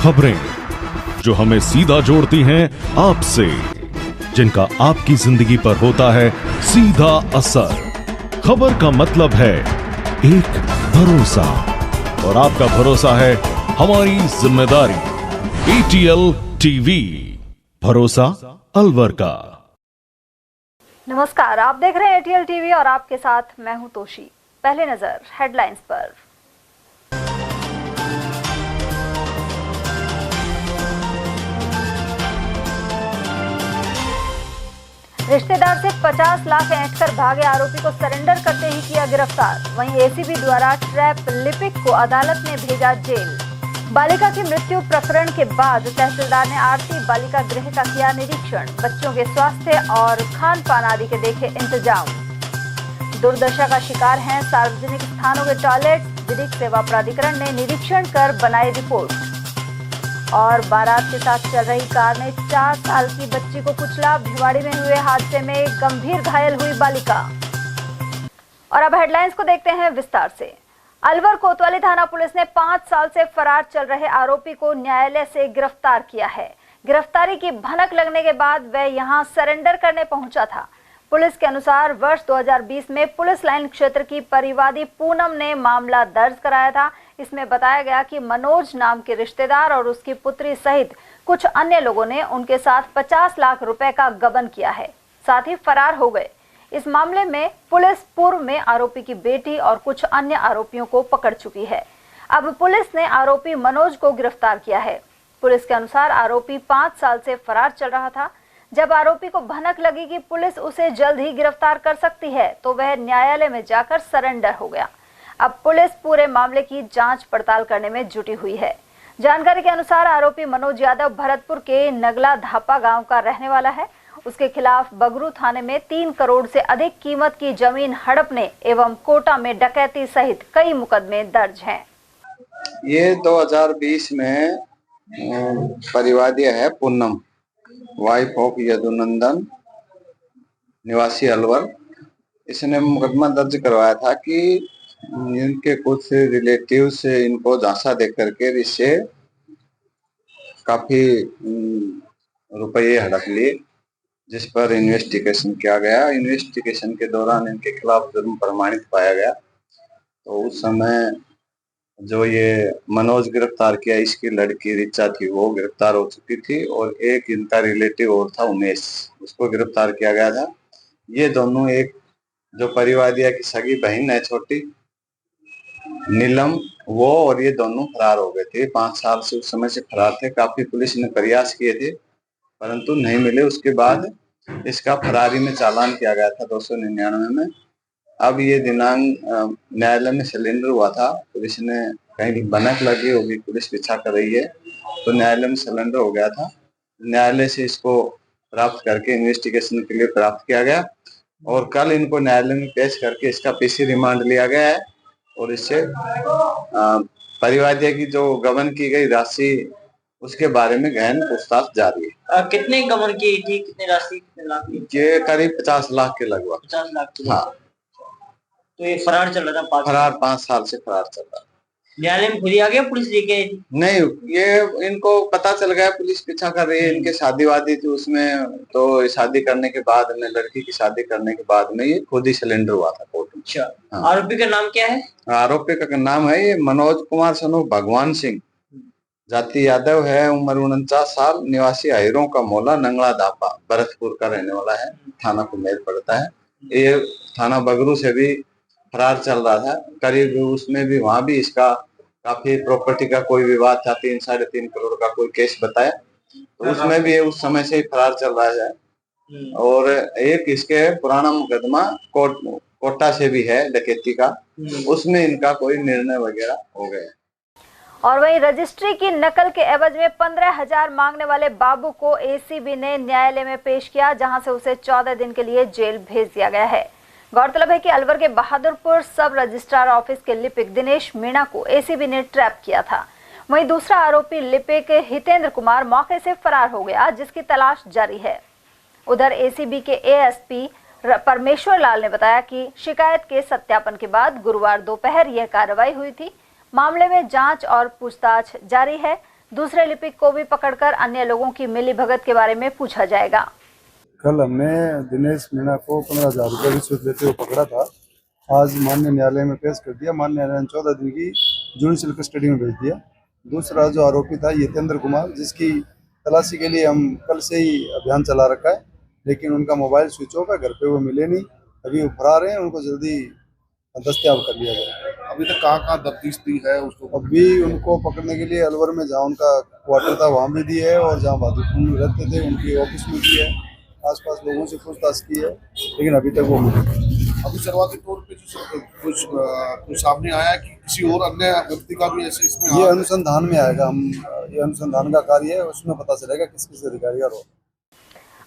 खबरें जो हमें सीधा जोड़ती हैं आपसे, जिनका आपकी जिंदगी पर होता है सीधा असर। खबर का मतलब है एक भरोसा, और आपका भरोसा है हमारी जिम्मेदारी। ATL टीवी, भरोसा अलवर का। नमस्कार, आप देख रहे हैं ATL टीवी और आपके साथ मैं हूं तोशी। पहले नजर हेडलाइंस पर। रिश्तेदार से 50 लाख ऐंठकर भागे आरोपी को सरेंडर करते ही किया गिरफ्तार। वहीं ACB द्वारा ट्रैप लिपिक को अदालत ने भेजा जेल। बालिका की मृत्यु प्रकरण के बाद तहसीलदार ने आरती बालिका गृह का किया निरीक्षण। बच्चों के स्वास्थ्य और खान पान आदि के देखे इंतजाम। दुर्दशा का शिकार हैं सार्वजनिक स्थानों के टॉयलेट। विधिक सेवा प्राधिकरण ने निरीक्षण कर बनाई रिपोर्ट। और बारात के साथ चल रही कार ने 4 साल की बच्ची को कुचला। भिवाड़ी में हुए हादसे में गंभीर घायल हुई बालिका। और अब हेडलाइंस को देखते हैं विस्तार से। अलवर कोतवाली थाना पुलिस ने 5 साल से फरार चल रहे आरोपी को न्यायालय से गिरफ्तार किया है। गिरफ्तारी की भनक लगने के बाद वह यहां सरेंडर करने पहुंचा था। पुलिस के अनुसार वर्ष 2020 में पुलिस लाइन क्षेत्र की परिवादी पूनम ने मामला दर्ज कराया था। इसमें बताया गया कि मनोज नाम के रिश्तेदार और उसकी पुत्री सहित कुछ अन्य लोगों ने उनके साथ 50 लाख रुपए का गबन किया है, साथ ही फरार हो गए। इस मामले में पुलिस पूर्व में आरोपी की बेटी और कुछ अन्य आरोपियों को पकड़ चुकी है। अब पुलिस ने आरोपी मनोज को गिरफ्तार किया है। पुलिस के अनुसार आरोपी 5 साल से फरार चल रहा था। जब आरोपी को भनक लगी कि पुलिस उसे जल्द ही गिरफ्तार कर सकती है, तो वह न्यायालय में जाकर सरेंडर हो गया। अब पुलिस पूरे मामले की जांच पड़ताल करने में जुटी हुई है। जानकारी के अनुसार आरोपी मनोज यादव भरतपुर के नगला धापा गांव का रहने वाला है। उसके खिलाफ बगरू थाने में 3 करोड़ से अधिक कीमत की जमीन हड़पने एवं कोटा में डकैती सहित कई मुकदमे दर्ज हैं। ये 2020 में परिवादी है पूनम, वाइफ ऑफ यदुनंदन, निवासी अलवर। इसने मुकदमा दर्ज करवाया था कि इनके कुछ रिलेटिव से इनको झांसा दे करके इससे काफी रुपये हड़प लिए, जिस पर इन्वेस्टिगेशन किया गया। इन्वेस्टिगेशन के दौरान इनके खिलाफ जुर्म प्रमाणित पाया गया। तो उस समय जो ये मनोज गिरफ्तार किया, इसकी लड़की रिचा थी, वो गिरफ्तार हो चुकी थी, और एक इनका रिलेटिव और था उमेश, उसको गिरफ्तार किया गया था। ये दोनों, एक जो परिवादिया की सगी बहन है छोटी नीलम, वो और ये दोनों फरार हो गए थे। 5 साल से उस समय से फरार थे। काफी पुलिस ने प्रयास किए थे परंतु नहीं मिले। उसके बाद इसका फरारी में चालान किया गया था 299 में। अब ये दिनांक न्यायालय में सिलेंडर हुआ था। पुलिस ने कहीं भनक लगी होगी, पुलिस पीछा कर रही है, तो न्यायालय में सिलेंडर हो गया था। न्यायालय से इसको प्राप्त करके इन्वेस्टिगेशन के लिए प्राप्त किया गया, और कल इनको न्यायालय में पेश करके इसका PC रिमांड लिया गया है। और इससे परिवादी की जो गबन की गई राशि, उसके बारे में गहन पूछताछ जारी है। कितने गबन की थी, कितने राशि, कितने लाख की? ये करीब 50 लाख के लगभग। 50 लाख की। हाँ। तो ये फरार चल रहा था। फरार 5 साल से फरार चल रहा। न्यायालय में खुद ही आ गया, पुलिस लेके आई थी? नहीं, ये इनको पता चल गया पुलिस पीछा कर रही है। इनके शादी वादी थी उसमें, तो शादी करने के बाद में, लड़की की शादी करने के बाद में ये खुद ही सिलेंडर हुआ था कोर्ट में। अच्छा। हाँ। आरोपी का नाम क्या है? आरोपी का नाम है ये मनोज कुमार सनु भगवान सिंह, जाति यादव है, उम्र 49 साल, निवासी हिरों का मोला, नंगला धापा, भरतपुर का रहने वाला है। थाना कुमेर पड़ता है। ये थाना बगरू से भी फरार चल रहा था करीब। उसमें भी, वहां भी इसका काफी प्रॉपर्टी का कोई विवाद था। 3-3.5 करोड़ का कोई केस बताया, तो उसमें भी उस समय से ही फरार चल रहा है। और एक इसके पुराना मुकदमा कोटा से भी है डकैती का, उसमें इनका कोई निर्णय वगैरह हो गया। और वहीं रजिस्ट्री की नकल के एवज में 15,000 मांगने वाले बाबू को ACB ने न्यायालय में पेश किया, जहां से उसे 14 दिन के लिए जेल भेज दिया गया है। गौरतलब है कि अलवर के बहादुरपुर सब रजिस्ट्रार ऑफिस के लिपिक दिनेश मीणा को ACB ने ट्रैप किया था। वहीं दूसरा आरोपी लिपिक हितेंद्र कुमार मौके से फरार हो गया, जिसकी तलाश जारी है। उधर ACB के ASP परमेश्वर लाल ने बताया कि शिकायत के सत्यापन के बाद गुरुवार दोपहर यह कार्रवाई हुई थी। मामले में जांच और पूछताछ जारी है। दूसरे लिपिक को भी पकड़कर अन्य लोगों की मिलीभगत के बारे में पूछा जाएगा। कल हमने दिनेश मीणा को 15,000 रुपये रिश्वत लेते हुए पकड़ा था। आज माननीय न्यायालय में पेश कर दिया। माननीय न्यायालय ने 14 दिन की जुडिशियल कस्टडी में भेज दिया। दूसरा जो आरोपी था यतेंद्र कुमार, जिसकी तलाशी के लिए हम कल से ही अभियान चला रखा है, लेकिन उनका मोबाइल स्विच ऑफ है, घर पे वो मिले नहीं। अभी वो फरार हैं, उनको जल्दी दस्तयाब कर लिया जाए। अभी तक कहाँ दफ्तीश दी है उसको? अभी उनको पकड़ने के लिए अलवर में जहाँ उनका क्वार्टर था वहाँ भी दी है, और जहाँ बहादुरपुर में रहते थे उनकी ऑफिस में दी है। आसपास लोगों से पूछताछ की है, लेकिन अभी तक वो मिले। अभी शुरुआती तौर पे कुछ सामने आया कि किसी और अन्य व्यक्ति का भी ऐसे इसमें ये अनुसंधान में आएगा। ये अनुसंधान का कार्य है, उसमें पता चलेगा किस किस अधिकारी का रोल।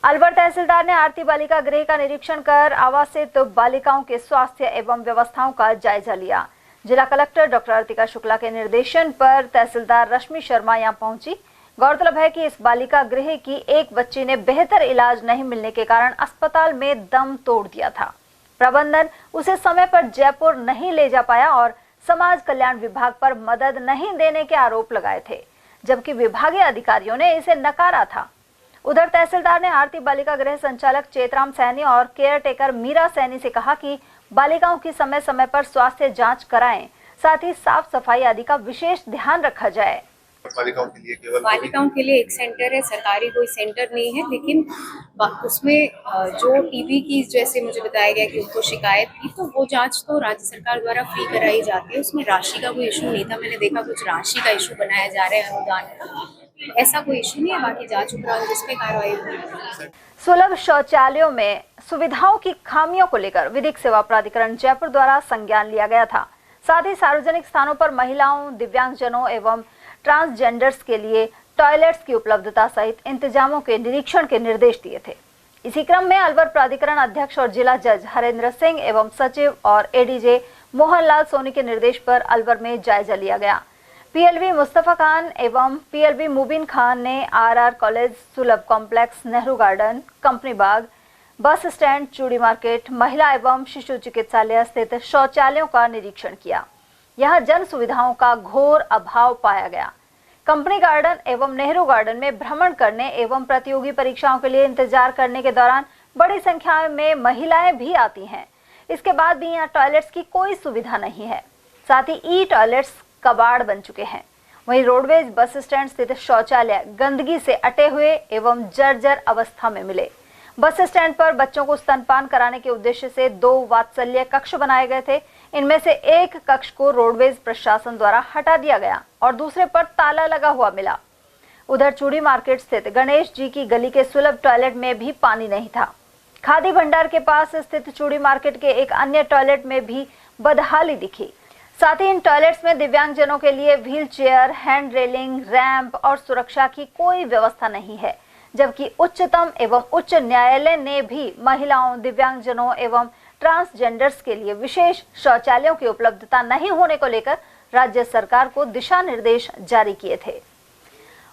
अलवर तहसीलदार ने आरती बालिका गृह का निरीक्षण कर आवासित बालिकाओं के स्वास्थ्य एवं व्यवस्थाओं का जायजा लिया। जिला कलेक्टर डॉक्टर अर्तिका शुक्ला के निर्देशन पर तहसीलदार रश्मि शर्मा यहां पहुंची। गौरतलब है कि इस बालिका गृह की एक बच्ची ने बेहतर इलाज नहीं मिलने के कारण अस्पताल में दम तोड़ दिया था। प्रबंधन उसे समय पर जयपुर नहीं ले जा पाया और समाज कल्याण विभाग पर मदद नहीं देने के आरोप लगाए थे, जबकि विभागीय अधिकारियों ने इसे नकारा था। उधर तहसीलदार ने आरती बालिका गृह संचालक चेतराम सैनी और केयर टेकर मीरा सैनी से कहा कि बालिकाओं की समय समय पर स्वास्थ्य जांच कराएं, साथ ही साफ सफाई आदि का विशेष ध्यान रखा जाए। बालिकाओं के लिए एक सेंटर है, सरकारी कोई सेंटर नहीं है, लेकिन उसमें जो टीबी की जैसे मुझे बताया गया कि उनको शिकायत थी, तो वो जांच तो राज्य सरकार द्वारा फ्री कराई जाती है। उसमें राशि का कोई इशू नहीं था। मैंने देखा कुछ राशि का इशू बनाया जा रहा है अनुदान का, ऐसा कोई इशू नहीं है। बाकी जांच उपरांत जिस पे कार्रवाई हुई। सुलभ शौचालयों में सुविधाओं की खामियों को लेकर विधिक सेवा प्राधिकरण जयपुर द्वारा संज्ञान लिया गया था। साथ ही सार्वजनिक स्थानों पर महिलाओं, दिव्यांगजनों एवं ट्रांसजेंडर्स के लिए टॉयलेट्स की उपलब्धता सहित इंतजामों के निरीक्षण के निर्देश दिए थे। इसी क्रम में अलवर प्राधिकरण अध्यक्ष और जिला जज हरेंद्र सिंह एवं सचिव और एडीजे मोहनलाल सोनी के निर्देश पर अलवर में जायजा लिया गया। पीएलबी मुस्तफा खान एवं पीएलबी मुबीन खान ने आरआर कॉलेज, सुलभ कॉम्प्लेक्स, नेहरू गार्डन, कंपनी बाग, बस स्टैंड, चूड़ी मार्केट, महिला एवं शिशु चिकित्सालय स्थित शौचालयों का निरीक्षण किया। यहां जन सुविधाओं का घोर अभाव पाया गया। कंपनी गार्डन एवं नेहरू गार्डन में भ्रमण करने एवं प्रतियोगी परीक्षाओं के लिए इंतजार करने के दौरान बड़ी संख्या में महिलाएं भी आती हैं। इसके बाद भी यहाँ टॉयलेट्स की कोई सुविधा नहीं है। साथ ही ई टॉयलेट्स कबाड़ बन चुके हैं। वहीं रोडवेज बस स्टैंड स्थित शौचालय गंदगी से अटे हुए एवं जर्जर अवस्था में मिले। बस स्टैंड पर बच्चों को स्तनपान कराने के उद्देश्य से 2 वात्सल्य कक्ष बनाए गए थे। इनमें से एक कक्ष को रोडवेज प्रशासन द्वारा हटा दिया गया और दूसरे पर ताला लगा हुआ मिला। उधर चूड़ी मार्केट स्थित गणेश जी की गली के सुलभ टॉयलेट में भी पानी नहीं था। खादी भंडार के पास स्थित चूड़ी मार्केट के एक अन्य टॉयलेट में भी बदहाली दिखी। साथ ही इन टॉयलेट्स में दिव्यांगजनों के लिए wheel chair, hand railing, ramp और सुरक्षा की कोई व्यवस्था नहीं है, जबकि उच्चतम एवं उच्च न्यायालय ने भी महिलाओं, दिव्यांगजनों एवं ट्रांसजेंडर्स के लिए विशेष शौचालयों की उपलब्धता नहीं होने को लेकर राज्य सरकार को दिशा निर्देश जारी किए थे।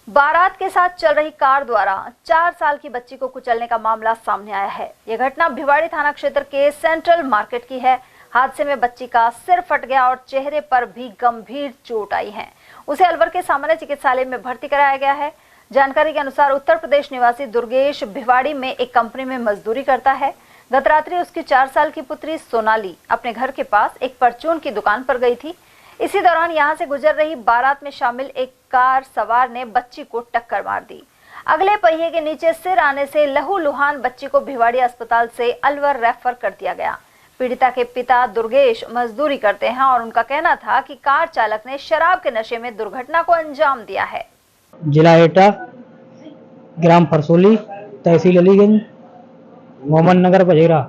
बारात के साथ चल रही कार द्वारा 4 साल की बच्ची को कुचलने का मामला सामने आया है। यह घटना भिवाड़ी थाना क्षेत्र के सेंट्रल मार्केट की है। हादसे में बच्ची का सिर फट गया और चेहरे पर भी गंभीर चोट आई है। उसे अलवर के सामान्य चिकित्सालय में भर्ती कराया गया है। जानकारी के अनुसार उत्तर प्रदेश निवासी दुर्गेश भिवाड़ी में एक कंपनी में मजदूरी करता है। गत रात्रि उसकी 4 साल की पुत्री सोनाली अपने घर के पास एक परचून की दुकान पर गई थी। इसी दौरान यहां से गुजर रही बारात में शामिल एक कार सवार ने बच्ची को टक्कर मार दी। अगले पहिए के नीचे सिर आने से लहूलुहान बच्ची को भिवाड़ी अस्पताल से अलवर रेफर कर दिया गया। पीड़िता के पिता दुर्गेश मजदूरी करते हैं और उनका कहना था कि कार चालक ने शराब के नशे में दुर्घटना को अंजाम दिया है। जिला एटा, ग्राम फरसोली, तहसील अलीगंज, मोहम्मद नगर, बजेरा।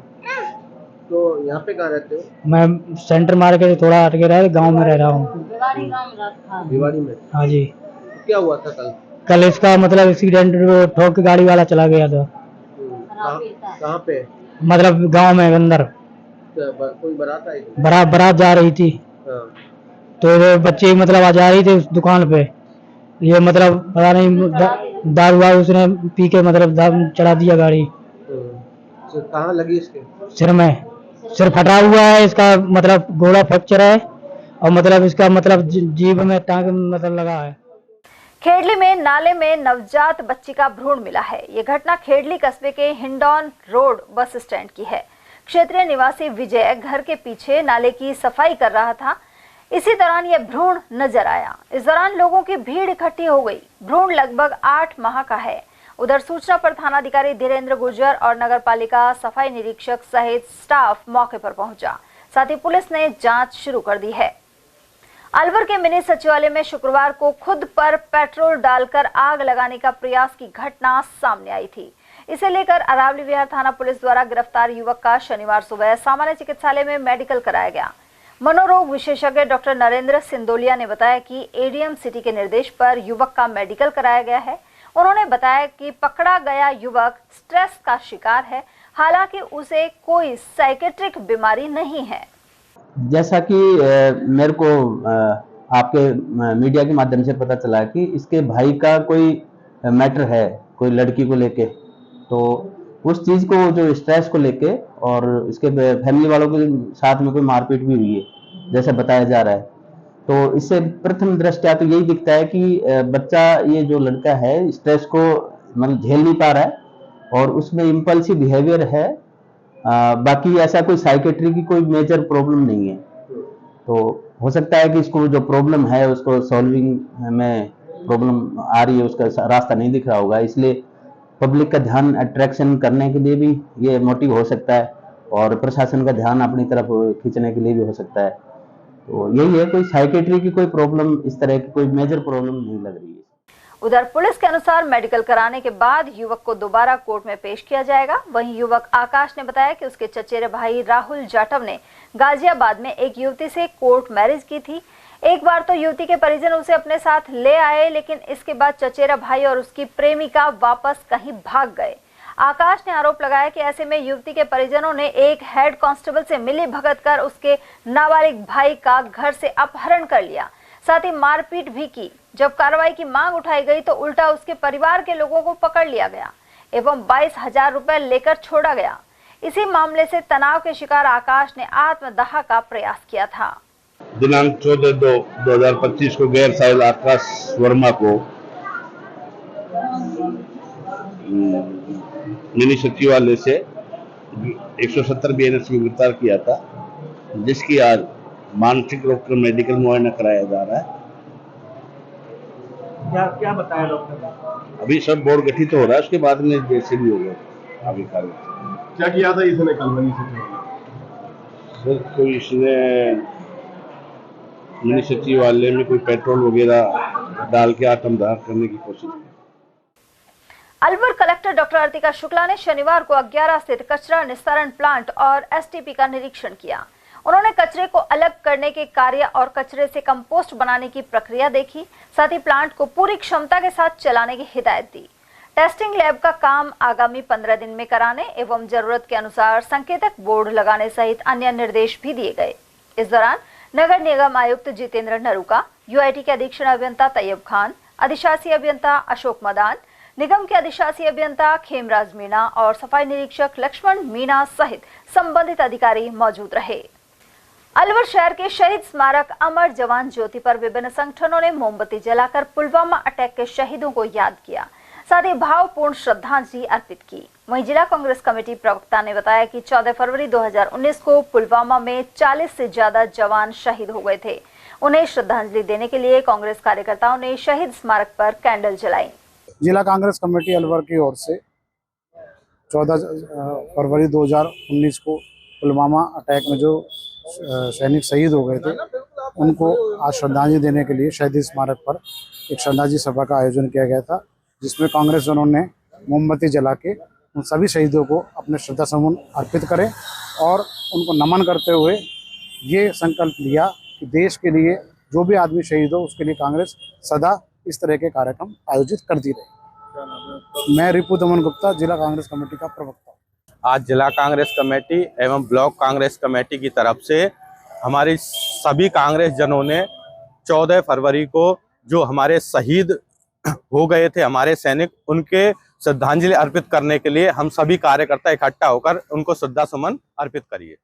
तो यहाँ पे कहाँ रहते हो? मैं सेंटर मार्केट से थोड़ा हटके रह गांव में रह रहा हूँ। भिवाड़ी में? हाँ जी। तो क्या हुआ था कल? कल इसका मतलब एक्सीडेंट, ठोक के गाड़ी वाला चला गया था। कहाँ पे? मतलब गांव में अंदर। कोई बारात आई थी? बारात जा रही थी। हाँ। तो वो बच्चे मतलब आ जा रही थी उस दुकान पे। ये मतलब पता नहीं दारू वारू उसने पी के मतलब चढ़ा दिया गाड़ी। तो कहाँ लगी इसके? सिर में। सिर फटा हुआ है इसका, मतलब गोला फ्रैक्चर है और मतलब इसका मतलब जीभ में टांग मतलब लगा है। खेड़ली में नाले में नवजात बच्ची का भ्रूण मिला है। ये घटना खेड़ली कस्बे के हिंडौन रोड बस स्टैंड की है। क्षेत्रीय निवासी विजय घर के पीछे नाले की सफाई कर रहा था। इसी दौरान यह भ्रूण नजर आया। इस दौरान लोगों की भीड़ इकट्ठी हो गई। भ्रूण लगभग 8 माह का है। उधर सूचना पर थानाधिकारी धीरेन्द्र गुर्जर और नगर पालिका सफाई निरीक्षक सहित स्टाफ मौके पर पहुंचा। साथ ही पुलिस ने जांच शुरू कर दी है। अलवर के मिनी सचिवालय में शुक्रवार को खुद पर पेट्रोल डालकर आग लगाने का प्रयास की घटना सामने आई थी। इसे लेकर अरावली विहार थाना पुलिस द्वारा गिरफ्तार युवक का शनिवार सुबह सामान्य चिकित्सालय में मेडिकल कराया गया। मनोरोग विशेषज्ञ डॉक्टर नरेंद्र सिंदोलिया ने बताया कि एडीएम सिटी के निर्देश पर युवक का मेडिकल कराया गया है। उन्होंने बताया कि पकड़ा गया युवक स्ट्रेस का शिकार है। हालांकि उसे कोई साइकेट्रिक बीमारी नहीं है। जैसा कि मेरे को आपके मीडिया के माध्यम से पता चला कि इसके भाई का कोई मैटर है, कोई लड़की को लेके, तो उस चीज़ को जो स्ट्रेस को लेके और इसके फैमिली वालों के साथ में कोई मारपीट भी हुई है जैसे बताया जा रहा है। तो इससे प्रथम दृष्टया तो यही दिखता है कि बच्चा, ये जो लड़का है, स्ट्रेस को मतलब झेल नहीं पा रहा है और उसमें इम्पल्सिव बिहेवियर है। बाकी ऐसा कोई साइकेट्री की कोई मेजर प्रॉब्लम नहीं है। तो हो सकता है कि इसको जो प्रॉब्लम है उसको सॉल्विंग में प्रॉब्लम आ रही है, उसका रास्ता नहीं दिख रहा होगा, इसलिए पब्लिक का ध्यान अट्रैक्शन करने के लिए भी ये मोटिव हो सकता है और प्रशासन का ध्यान अपनी तरफ खींचने के लिए भी हो सकता है। तो यही है, कोई साइकेट्री की कोई प्रॉब्लम, इस तरह की कोई मेजर प्रॉब्लम नहीं लग रही है। उधर पुलिस के अनुसार मेडिकल कराने के बाद युवक को दोबारा कोर्ट में पेश किया जाएगा। वहीं युवक आकाश ने बताया कि उसके चचेरे भाई राहुल जाटव ने गाजियाबाद में एक युवती से कोर्ट मैरिज की थी। एक बार तो युवती के परिजन उसे अपने साथ ले आए, लेकिन इसके बाद चचेरा भाई और उसकी प्रेमिका वापस कहीं भाग गए। आकाश ने आरोप लगाया कि ऐसे में युवती के परिजनों ने एक हेड कांस्टेबल से मिली भगत कर उसके नाबालिग भाई का घर से अपहरण कर लिया, साथ ही मारपीट भी की। जब कार्रवाई की मांग उठाई गई तो उल्टा उसके परिवार के लोगों को पकड़ लिया गया एवं 22,000 रुपए लेकर छोड़ा गया। इसी मामले से तनाव के शिकार आकाश ने आत्मदाह का प्रयास किया था। दिनांक 14/2/2025 को गैर साहिल आकाश वर्मा को मिनी सचिवालय से 170 BNS में गिरफ्तार किया था, जिसकी आज मानसिक रोग का मेडिकल मुआयना कराया जा रहा है। क्या बताया डॉक्टर ने? अभी सब बोर्ड गठित हो रहा है, उसके बाद में जैसे भी होगा आगे कार्य। क्या किया था इसने कल मिनी सर, कोई इसने मिनी सचिवालय में कोई पेट्रोल वगैरह डाल के आत्मदाह करने की कोशिश की। अलवर कलेक्टर डॉक्टर अर्तिका शुक्ला ने शनिवार को 11 स्थित कचरा निस्तारण प्लांट और एसटीपी का निरीक्षण किया। उन्होंने कचरे को अलग करने के कार्य और कचरे से कंपोस्ट बनाने की प्रक्रिया देखी। साथ ही प्लांट को पूरी क्षमता के साथ चलाने की हिदायत दी। टेस्टिंग लैब का काम आगामी 15 दिन में कराने एवं जरूरत के अनुसार संकेतक बोर्ड लगाने सहित अन्य निर्देश भी दिए गए। इस दौरान नगर निगम आयुक्त जितेंद्र नरूका, यूआईटी के अधीक्षण अभियंता तैयब खान, अधिशासी अभियंता अशोक मदान, निगम के अधिशासी अभियंता खेमराज मीणा और सफाई निरीक्षक लक्ष्मण मीणा सहित संबंधित अधिकारी मौजूद रहे। अलवर शहर के शहीद स्मारक अमर जवान ज्योति पर विभिन्न संगठनों ने मोमबत्ती जलाकर पुलवामा अटैक के शहीदों को याद किया, साथ ही भावपूर्ण श्रद्धांजलि अर्पित की। वहीं जिला कांग्रेस कमेटी प्रवक्ता ने बताया कि 14 फरवरी 2019 को पुलवामा में 40 से ज्यादा जवान शहीद हो गए थे। उन्हें श्रद्धांजलि देने के लिए कांग्रेस कार्यकर्ताओं ने शहीद स्मारक पर कैंडल जलाई। जिला कांग्रेस कमेटी अलवर की ओर से 14 फरवरी 2019 को पुलवामा अटैक में जो सैनिक शहीद हो गए थे, उनको आज श्रद्धांजलि देने के लिए शहीद स्मारक पर एक श्रद्धांजलि सभा का आयोजन किया गया था, जिसमें कांग्रेस जनों ने मोमबत्ती जला के उन सभी शहीदों को अपने श्रद्धा सुमन अर्पित करें और उनको नमन करते हुए ये संकल्प लिया कि देश के लिए जो भी आदमी शहीद हो उसके लिए कांग्रेस सदा इस तरह के कार्यक्रम आयोजित करती रहे। मैं रिपु दमन गुप्ता, जिला कांग्रेस कमेटी का प्रवक्ता। आज जिला कांग्रेस कमेटी एवं ब्लॉक कांग्रेस कमेटी की तरफ से हमारी सभी कांग्रेस जनों ने 14 फरवरी को जो हमारे शहीद हो गए थे हमारे सैनिक, उनके श्रद्धांजलि अर्पित करने के लिए हम सभी कार्यकर्ता इकट्ठा होकर उनको श्रद्धा सुमन अर्पित करिए।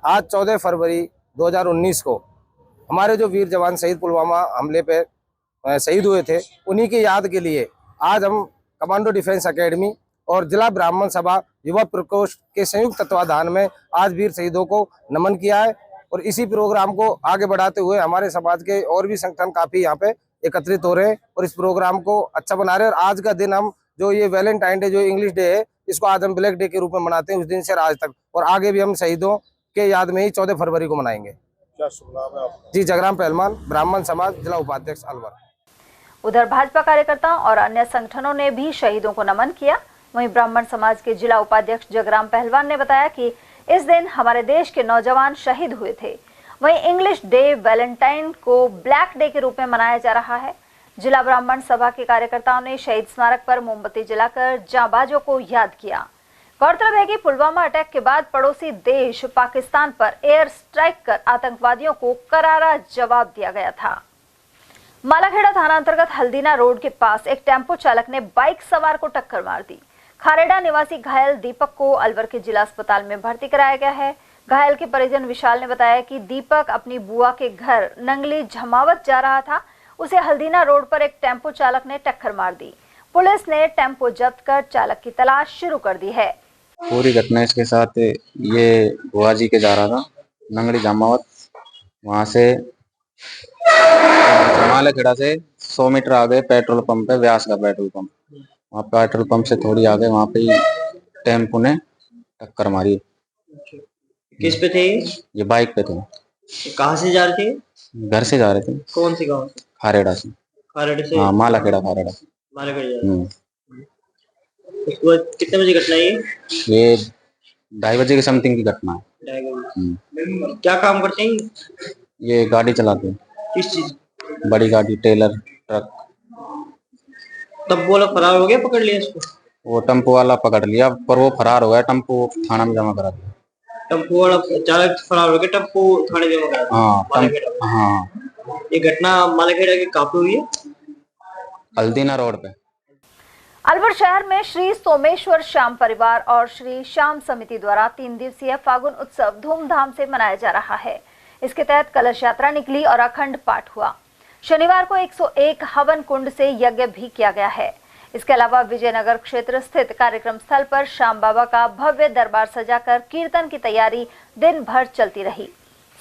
आज 14 फरवरी 2019 को हमारे जो वीर जवान शहीद पुलवामा हमले पे शहीद हुए थे, उन्हीं की याद के लिए आज हम कमांडो डिफेंस एकेडमी और जिला ब्राह्मण सभा युवा प्रकोष्ठ के संयुक्त तत्वाधान में आज वीर शहीदों को नमन किया है। और इसी प्रोग्राम को आगे बढ़ाते हुए हमारे समाज के और भी संगठन काफी यहाँ पे एकत्रित हो रहे हैं और इस प्रोग्राम को अच्छा बना रहे हैं। और आज का दिन हम जो ये वैलेंटाइन डे जो इंग्लिश डे है, इसको आज हम ब्लैक डे के रूप में मनाते हैं उस दिन से आज तक, और आगे भी हम शहीदों के याद में ही 14 फरवरी को मनाएंगे। क्या शुभ नाम है आपका? जी, जगराम पहलवान, ब्राह्मण समाज, जिला उपाध्यक्ष अलवर। उधर भाजपा कार्यकर्ताओं और अन्य संगठनों ने भी शहीदों को नमन किया। वहीं ब्राह्मण समाज के जिला उपाध्यक्ष जगराम पहलवान ने बताया कि इस दिन हमारे देश के नौजवान शहीद हुए थे। वहीं इंग्लिश डे वैलेंटाइन को ब्लैक डे के रूप में मनाया जा रहा है। जिला ब्राह्मण सभा के कार्यकर्ताओं ने शहीद स्मारक पर मोमबत्ती जलाकर जांबाजों को याद किया। गौरतलब है कि पुलवामा अटैक के बाद पड़ोसी देश पाकिस्तान पर एयर स्ट्राइक कर आतंकवादियों को करारा जवाब दिया गया था। मालाखेड़ा थाना अंतर्गत हल्दीना रोड के पास एक टेम्पो चालक ने बाइक सवार को टक्कर मार दी। खारेड़ा निवासी घायल दीपक को अलवर के जिला अस्पताल में भर्ती कराया गया है। घायल के परिजन विशाल ने बताया कि दीपक अपनी बुआ के घर नंगली झमावत जा रहा था। उसे हल्दीना रोड पर एक टेम्पो चालक ने टक्कर मार दी। पुलिस ने टेम्पो जब्त कर चालक की तलाश शुरू कर दी है। पूरी घटना इसके साथ ये बुआ जी के जा रहा था नंगली जामावत, वहां से मालाखेड़ा से 100 मीटर आगे पेट्रोल पंप है, व्यास का पेट्रोल पंप, वहाँ पेट्रोल पंप से थोड़ी आगे वहाँ पे टेम्पो ने टक्कर मारी। किस पे थे? ये बाइक पे थे। कहाँ से जा रहे थे? घर से जा रहे थे। कौन सी गाँव से? खारेड़ा से। खारेड़ा से? हाँ, मालाखेड़ा खारेड़ा। मालाखेड़ा जा रहे थे। उसके बाद कितने बजे घटना ये 2:30 बजे के समथिंग की घटना है। क्या काम करते हैं? ये गाड़ी चलाते हैं। किस चीज? बड़ी गाड़ी, टेलर, ट्रक। तब वो लोग फरार हो गया, पकड़ लिया इसको? वो टेम्पो वाला पकड़ लिया, पर वो फरार हो गया। टेम्पो थाना में जमा करा दिया। टेम्पो वाला चालक फरार हो गया, टेम्पो थाने जमा करा दिया। हाँ। ये घटना मालाखेड़ा के कहाँ पे हुई है? हल्दीना रोड पे। अलवर शहर में श्री सोमेश्वर श्याम परिवार और श्री श्याम समिति द्वारा 3 दिवसीय फागुन उत्सव धूमधाम से मनाया जा रहा है। इसके तहत कलश यात्रा निकली और अखंड पाठ हुआ। शनिवार को 101 हवन कुंड से यज्ञ भी किया गया है। इसके अलावा विजयनगर क्षेत्र स्थित कार्यक्रम स्थल पर श्याम बाबा का भव्य दरबार सजाकर कीर्तन की तैयारी दिन भर चलती रही।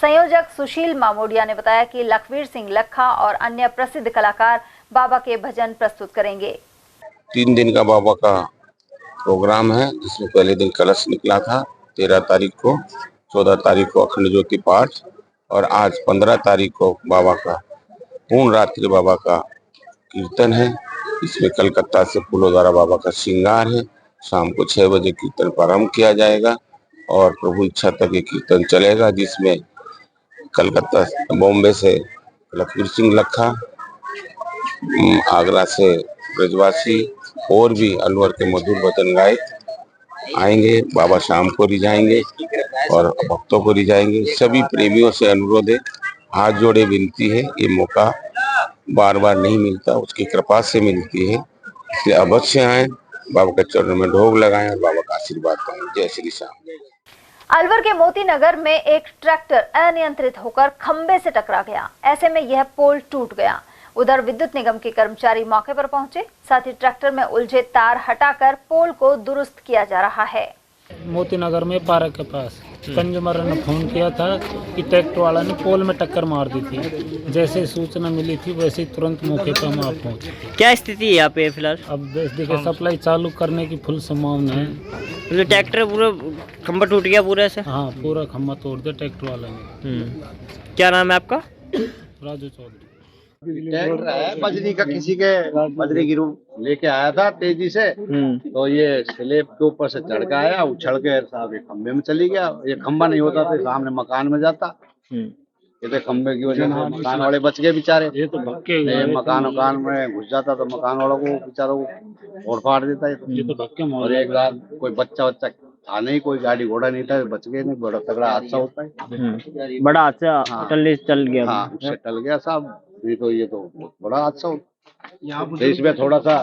संयोजक सुशील मामोडिया ने बताया कि लखवीर सिंह लखा और अन्य प्रसिद्ध कलाकार बाबा के भजन प्रस्तुत करेंगे। 3 दिन का बाबा का प्रोग्राम है, जिसमें पहले दिन कलश निकला था 13 तारीख को, 14 तारीख को अखंड ज्योति पाठ और आज 15 तारीख को बाबा का पूर्ण रात्रि बाबा का कीर्तन है। इसमें कलकत्ता से फूलों द्वारा बाबा का श्रृंगार है। शाम को 6 बजे कीर्तन प्रारंभ किया जाएगा और प्रभु इच्छा तक ये कीर्तन चलेगा, जिसमें कलकत्ता बॉम्बे से लखवीर सिंह लखा, आगरा से ब्रजवासी और भी अलवर के मधुर वचन गायक आएंगे। बाबा शाम को रिझाएंगे और भक्तों को रिझाएंगे। सभी प्रेमियों से अनुरोध है, हाथ जोड़े विनती है, ये मौका बार बार नहीं मिलता, उसकी कृपा से मिलती है, इसलिए अवश्य आए, बाबा के चरणों में ढोग लगाएं और बाबा का आशीर्वाद पाएं। जय श्री श्याम। अलवर के मोती नगर में एक ट्रैक्टर अनियंत्रित होकर खंबे से टकरा गया। ऐसे में यह पोल टूट गया। उधर विद्युत निगम के कर्मचारी मौके पर पहुंचे, साथ ही ट्रैक्टर में उलझे तार हटाकर पोल को दुरुस्त किया जा रहा है। मोती नगर में पार्क के पास कंज्यूमर ने फोन किया था कि ट्रैक्टर वाला ने पोल में टक्कर मार दी थी। जैसे सूचना मिली थी वैसे ही तुरंत मौके पर हम आप पहुंचे। क्या स्थिति है यहाँ पे फिलहाल? अब देखिए सप्लाई चालू करने की फुल संभावना है। तो ट्रैक्टर पूरा खंबा टूट गया पूरा ऐसे? हाँ, पूरा खंबा तोड़ दिया ट्रैक्टर वाला ने। क्या नाम है आपका? राजू चौधरी। ट्रैक्टर है बजरी का, किसी के बजरी गिरू लेके आया था तेजी से, तो ये स्लेब के ऊपर से चढ़ के आया, उछल के साहब ये खंबे में चली गया। ये खंबा नहीं होता तो सामने मकान में जाता। ये तो खंबे की वजह से मकान वाले बच गए बेचारे। ये तो मकान में घुस जाता तो मकान वालों को बेचारों को फोड़ फाड़ देता है। और एक रात कोई बच्चा था नहीं, कोई गाड़ी घोड़ा नहीं था, बच गए नहीं। बड़ा तगड़ा हादसा होता है, बड़ा हादसा चल गया। हाँ, उससे टल गया साहब। ये तो बड़ा हादसा होता। तो इसमें थोड़ा सा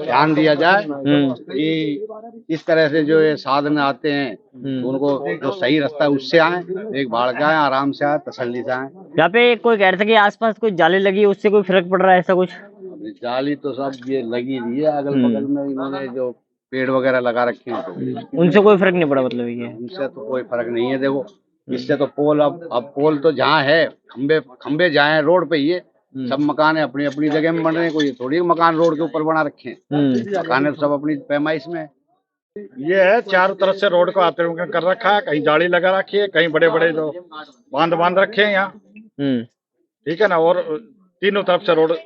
ध्यान दिया जाए कि इस तरह से जो ये साधन आते हैं तो उनको जो सही रास्ता है उससे आए, एक भाड़ के आए, आराम से आए, तसल्ली से आए। यहाँ पे कोई कह रहा था कि आसपास कोई जाली लगी, उससे कोई फर्क पड़ रहा है, ऐसा कुछ? जाली तो सब ये लगी रही है अगल बगल में, इन्होंने जो पेड़ वगैरह लगा रखे हैं तो उनसे कोई फर्क नहीं पड़ा, मतलब ये उनसे तो कोई फर्क नहीं है। देखो इससे तो पोल अब पोल तो जहाँ है, खंबे जहाँ है रोड पे ही है, सब मकान है अपनी अपनी जगह में बन रहे हैं। कोई थोड़ी मकान रोड के ऊपर बना रखे हैं, मकान है सब अपनी पैमाइश में। ये है चारों तरफ से रोड को अतिक्रमण कर रखा है, कहीं जाली लगा रखी है, कहीं बड़े बड़े जो बांध रखे हैं यहाँ, ठीक है ना, और तीनों तरफ से रोड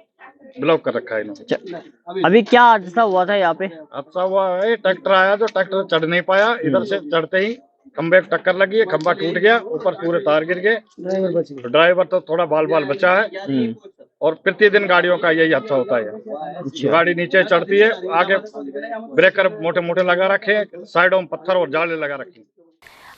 ब्लॉक कर रखा है इन्होंने। अभी क्या हादसा हुआ था यहाँ पे? हादसा हुआ है, ट्रैक्टर आया जो ट्रैक्टर चढ़ नहीं पाया, इधर से चढ़ते ही खंबे को टक्कर लगी है, खंबा टूट गया, ऊपर पूरे तार गिर गए, ड्राइवर तो थोड़ा बाल बचा है। और प्रतिदिन गाड़ियों का यही हादसा होता है, गाड़ी नीचे चढ़ती है, आगे ब्रेकर मोटे मोटे लगा रखे हैं, साइडों में पत्थर और जाले लगा रखे हैं।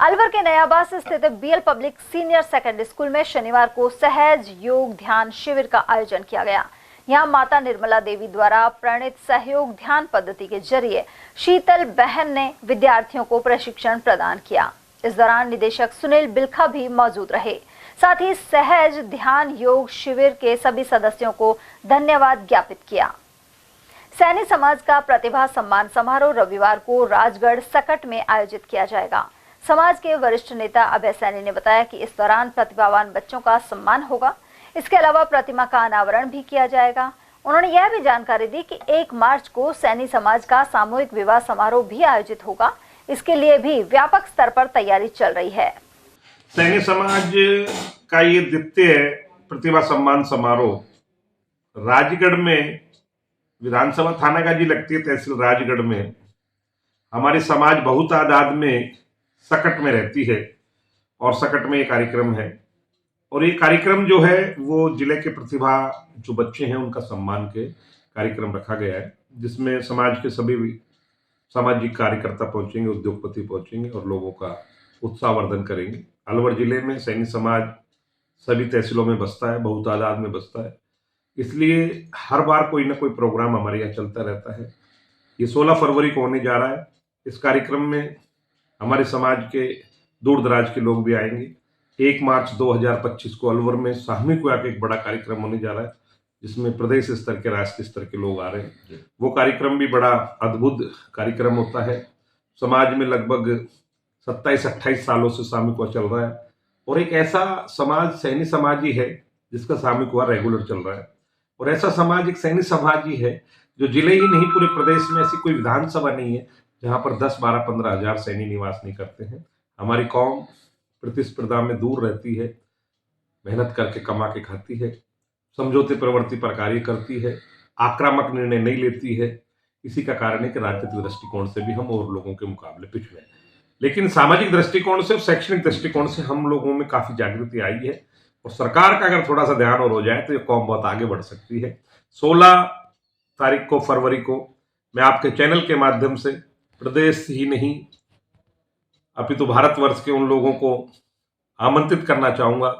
अलवर के नयाबास स्थित BL public senior secondary school में शनिवार को सहज योग ध्यान शिविर का आयोजन किया गया। यहाँ माता निर्मला देवी द्वारा प्रणीत सहयोग ध्यान पद्धति के जरिए शीतल बहन ने विद्यार्थियों को प्रशिक्षण प्रदान किया। इस दौरान निदेशक सुनील बिल्खा भी मौजूद रहे। साथ ही सहज ध्यान योग शिविर के सभी सदस्यों को धन्यवाद ज्ञापित किया। सैनी समाज का प्रतिभा सम्मान समारोह रविवार को राजगढ़ सकट में आयोजित किया जाएगा। समाज के वरिष्ठ नेता अभय सैनी ने बताया कि इस दौरान प्रतिभावान बच्चों का सम्मान होगा। इसके अलावा प्रतिमा का अनावरण भी किया जाएगा। उन्होंने यह भी जानकारी दी कि 1 मार्च को सैनी समाज का सामूहिक विवाह समारोह भी आयोजित होगा। इसके लिए भी व्यापक स्तर पर तैयारी चल रही है। सैनी समाज का ये द्वितीय प्रतिभा सम्मान समारोह राजगढ़ में, विधानसभा थानागाजी लगती है तहसील राजगढ़ में। हमारी समाज बहुत तादाद में सकट में रहती है और सकट में ये कार्यक्रम है। और ये कार्यक्रम जो है वो जिले के प्रतिभा जो बच्चे हैं उनका सम्मान के कार्यक्रम रखा गया है, जिसमें समाज के सभी सामाजिक कार्यकर्ता पहुंचेंगे, उद्योगपति पहुंचेंगे और लोगों का उत्साहवर्धन करेंगे। अलवर जिले में सैनी समाज सभी तहसीलों में बसता है, बहुत तादाद में बसता है, इसलिए हर बार कोई ना कोई प्रोग्राम हमारे यहाँ चलता रहता है। ये 16 फरवरी को होने जा रहा है। इस कार्यक्रम में हमारे समाज के दूर दराज के लोग भी आएंगे। 1 मार्च 2025 को अलवर में सामूहिक विवाह का एक बड़ा कार्यक्रम होने जा रहा है, जिसमें प्रदेश स्तर के, राष्ट्रीय स्तर के लोग आ रहे हैं। वो कार्यक्रम भी बड़ा अद्भुत कार्यक्रम होता है। समाज में लगभग 27-28 सालों से सामूहिक विवाह चल रहा है और एक ऐसा समाज सैनी समाज ही है जिसका सामूहिक विवाह रेगुलर चल रहा है। और ऐसा समाज एक सैनी समाज ही है जो जिले ही नहीं पूरे प्रदेश में ऐसी कोई विधानसभा नहीं है जहाँ पर 10, 12, 15 हजार सैनी निवास नहीं करते हैं। हमारी कौम प्रतिस्पर्धा में दूर रहती है, मेहनत करके कमा के खाती है, समझौते प्रवृत्ति पर कार्य करती है, आक्रामक निर्णय नहीं लेती है। इसी का कारण है कि राजनीतिक दृष्टिकोण से भी हम और लोगों के मुकाबले पिछड़े हैं, लेकिन सामाजिक दृष्टिकोण से और शैक्षणिक दृष्टिकोण से हम लोगों में काफी जागृति आई है। और सरकार का अगर थोड़ा सा ध्यान और हो जाए तो ये कौम बहुत आगे बढ़ सकती है। 16 तारीख को फरवरी को मैं आपके चैनल के माध्यम से प्रदेश ही नहीं अपितु भारतवर्ष के उन लोगों को आमंत्रित करना चाहूंगा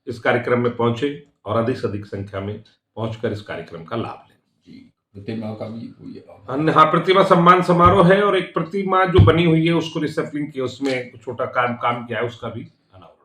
इस कार्यक्रम में पहुंचे और अधिक से अधिक संख्या में पहुंचकर इस कार्यक्रम का लाभ लें। प्रतिमा का भी हुई है। हाँ, प्रतिमा सम्मान समारोह है और एक प्रतिमा जो बनी हुई है उसको रिसाइक्लिंग किया, उसमें छोटा काम किया है, उसका भी अनावरण।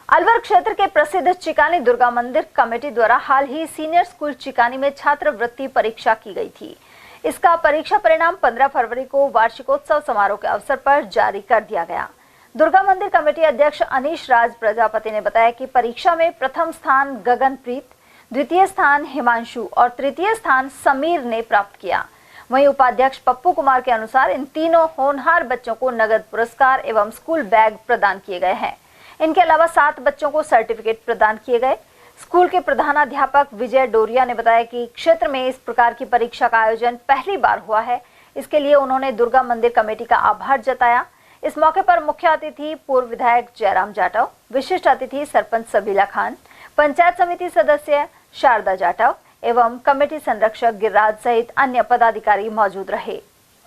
अलवर क्षेत्र के प्रसिद्ध चिकानी दुर्गा मंदिर कमेटी द्वारा हाल ही सीनियर स्कूल चिकानी में छात्रवृत्ति परीक्षा की गई थी। इसका परीक्षा परिणाम 15 फरवरी को वार्षिकोत्सव समारोह के अवसर पर जारी कर दिया गया। दुर्गा मंदिर कमेटी अध्यक्ष अनीश राज प्रजापति ने बताया कि परीक्षा में प्रथम स्थान गगनप्रीत, द्वितीय स्थान हिमांशु और तृतीय स्थान समीर ने प्राप्त किया। वहीं उपाध्यक्ष पप्पू कुमार के अनुसार इन तीनों होनहार बच्चों को नगद पुरस्कार एवं स्कूल बैग प्रदान किए गए हैं। इनके अलावा 7 बच्चों को सर्टिफिकेट प्रदान किए गए। स्कूल के प्रधानाध्यापक विजय डोरिया ने बताया कि क्षेत्र में इस प्रकार की परीक्षा का आयोजन पहली बार हुआ है। इसके लिए उन्होंने दुर्गा मंदिर कमेटी का आभार जताया। इस मौके पर मुख्य अतिथि पूर्व विधायक जयराम जाटव, विशिष्ट अतिथि सरपंच सबीला खान, पंचायत समिति सदस्य शारदा जाटव एवं कमेटी संरक्षक गिरिराज सहित अन्य पदाधिकारी मौजूद रहे।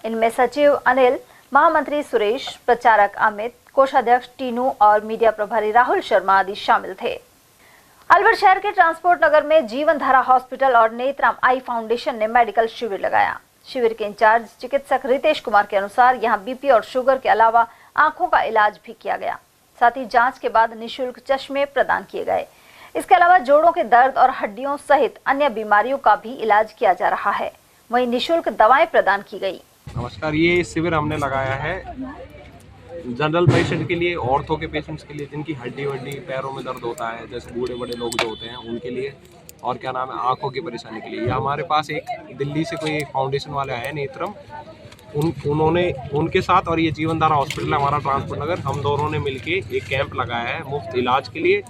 इनमें सचिव अनिल, महामंत्री सुरेश, प्रचारक अमित, कोषाध्यक्ष टीनू और मीडिया प्रभारी राहुल शर्मा आदि शामिल थे। अलवर शहर के ट्रांसपोर्ट नगर में जीवन धारा हॉस्पिटल और नेत्राम आई फाउंडेशन ने मेडिकल शिविर लगाया। शिविर के इंचार्ज चिकित्सक रितेश कुमार के अनुसार यहां बीपी और शुगर के अलावा आंखों का इलाज भी किया गया। साथ ही जांच के बाद निःशुल्क चश्मे प्रदान किए गए। इसके अलावा जोड़ों के दर्द और हड्डियों सहित अन्य बीमारियों का भी इलाज किया जा रहा है। वहीं निःशुल्क दवाएं प्रदान की गई। नमस्कार, ये शिविर हमने लगाया है जनरल पेशेंट के लिए, ऑर्थो के पेशेंट्स के लिए जिनकी हड्डी पैरों में दर्द होता है, जैसे बूढ़े बड़े लोग जो होते हैं उनके लिए, और क्या नाम है आंखों की परेशानी के लिए। या हमारे पास एक दिल्ली से कोई फाउंडेशन वाले आए नेत्रम, उन्होंने उनके साथ और ये जीवनधारा हॉस्पिटल हमारा ट्रांसपोर्ट नगर, हम दोनों ने मिलके एक कैंप लगाया है मुफ्त इलाज के लिए।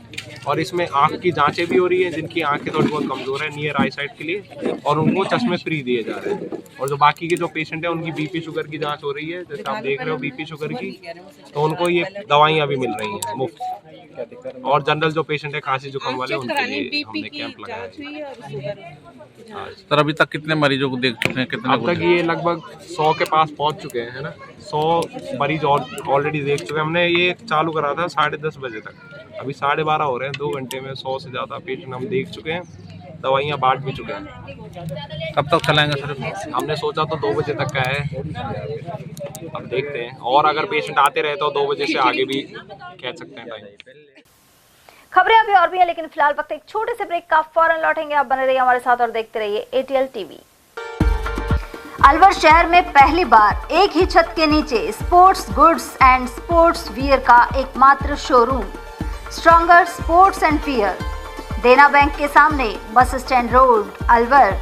और इसमें आँख की जांचें भी हो रही हैं जिनकी आंखें थोड़ी बहुत कमज़ोर है नियर आई साइड के लिए, और उनको चश्मे फ्री दिए जा रहे हैं। और जो बाकी के जो पेशेंट हैं उनकी बीपी शुगर की जांच हो रही है, जैसे आप देख रहे हो बीपी शुगर की, तो उनको ये दवाइयाँ भी मिल रही हैं मुफ्त। और जनरल जो पेशेंट है खांसी जुकाम वाले, उनके लिए हमने कैंप लगाया है। सर अभी तक कितने मरीजों को देख चुके हैं? कितने अब तक ये लगभग 100 के पास पहुंच चुके हैं, है ना। 100 मरीज ऑलरेडी देख चुके हैं। हमने ये चालू करा था 10:30 बजे तक, अभी 12:30 हो रहे हैं। 2 घंटे में 100 से ज़्यादा पेशेंट हम देख चुके हैं, दवाइयाँ बांट भी चुके हैं। कब तक चलाएंगे सर? हमने सोचा तो 2 बजे तक का है, अब देखते हैं। और अगर पेशेंट आते रहे तो 2 बजे से आगे भी कह सकते हैं टाइम। खबरें अभी और भी है, लेकिन फिलहाल वक्त एक छोटे से ब्रेक का, फौरन लौटेंगे। आप बने रहिए हमारे साथ और देखते रहिए ATL TV। अलवर शहर में पहली बार एक ही छत के नीचे sports goods and sports wear का एकमात्र शोरूम, stronger sports and wear, Dena bank के सामने, बस स्टैंड रोड, अलवर।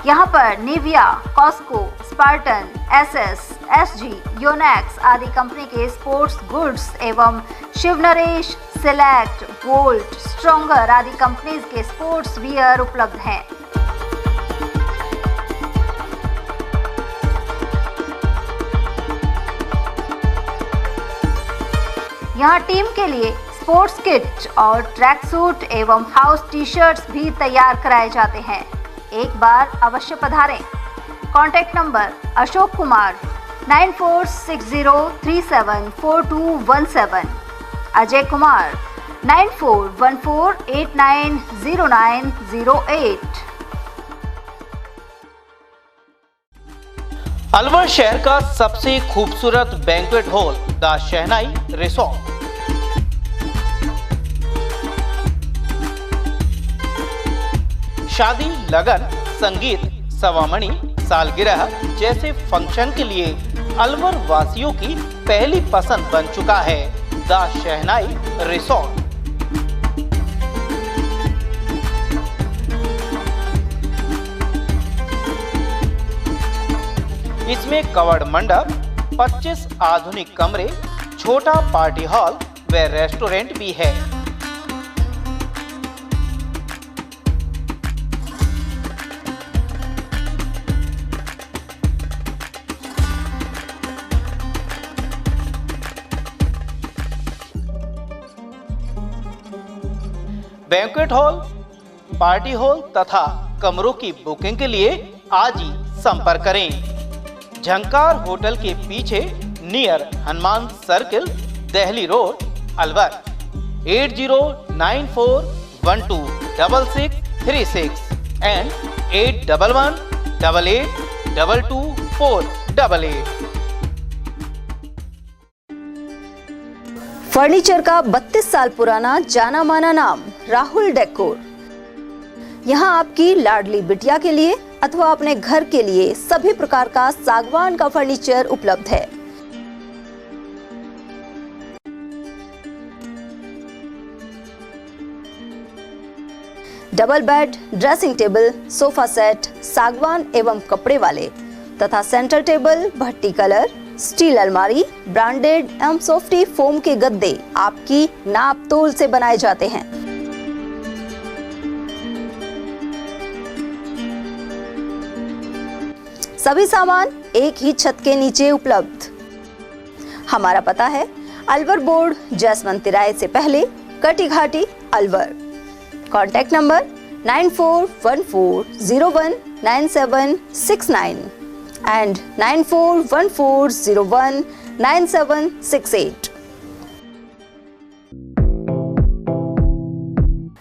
यहाँ पर Nivia, Cosco, Spartan, SS, SG, Yonex आदि कंपनी के स्पोर्ट्स गुड्स एवं Shiv Naresh, select, volt, stronger आदि कंपनीज के स्पोर्ट्स वियर उपलब्ध हैं। यहाँ टीम के लिए स्पोर्ट्स किट और ट्रैक सूट एवं हाउस टी-शर्ट्स भी तैयार कराए जाते हैं। एक बार अवश्य पधारें। Contact number Ashok Kumar 9460374217, Ajay Kumar 9414890908। अलवर शहर का सबसे खूबसूरत banquet hall the Shehnai resort. शादी, लगन, संगीत, सवामणी, सालगिरह जैसे फंक्शन के लिए अलवर वासियों की पहली पसंद बन चुका है द शहनाई रिसोर्ट। इसमें कवर्ड मंडप, 25 आधुनिक कमरे, छोटा पार्टी हॉल व रेस्टोरेंट भी है। बैंक्वेट हॉल, पार्टी हॉल तथा कमरों की बुकिंग के लिए आज ही संपर्क करें। झंकार होटल के पीछे near Hanuman circle, Delhi road, Alwar. 8094126636 and 8118822488। Furniture का 32 साल पुराना जाना माना नाम राहुल डेकोर। यहाँ आपकी लाडली बिटिया के लिए अथवा अपने घर के लिए सभी प्रकार का सागवान का फर्नीचर उपलब्ध है। Double bed, dressing table, sofa set सागवान एवं कपड़े वाले तथा सेंटर टेबल, भट्टी कलर, स्टील अलमारी, ब्रांडेड एवं सॉफ्टी फोम के गद्दे आपकी नाप तोल से बनाए जाते हैं। सभी सामान एक ही छत के नीचे उपलब्ध। हमारा पता है अलवर बोर्ड, जसवंत तिराहे से पहले, Kati Ghati, Alwar. Contact number 9414019769 and 9414019768।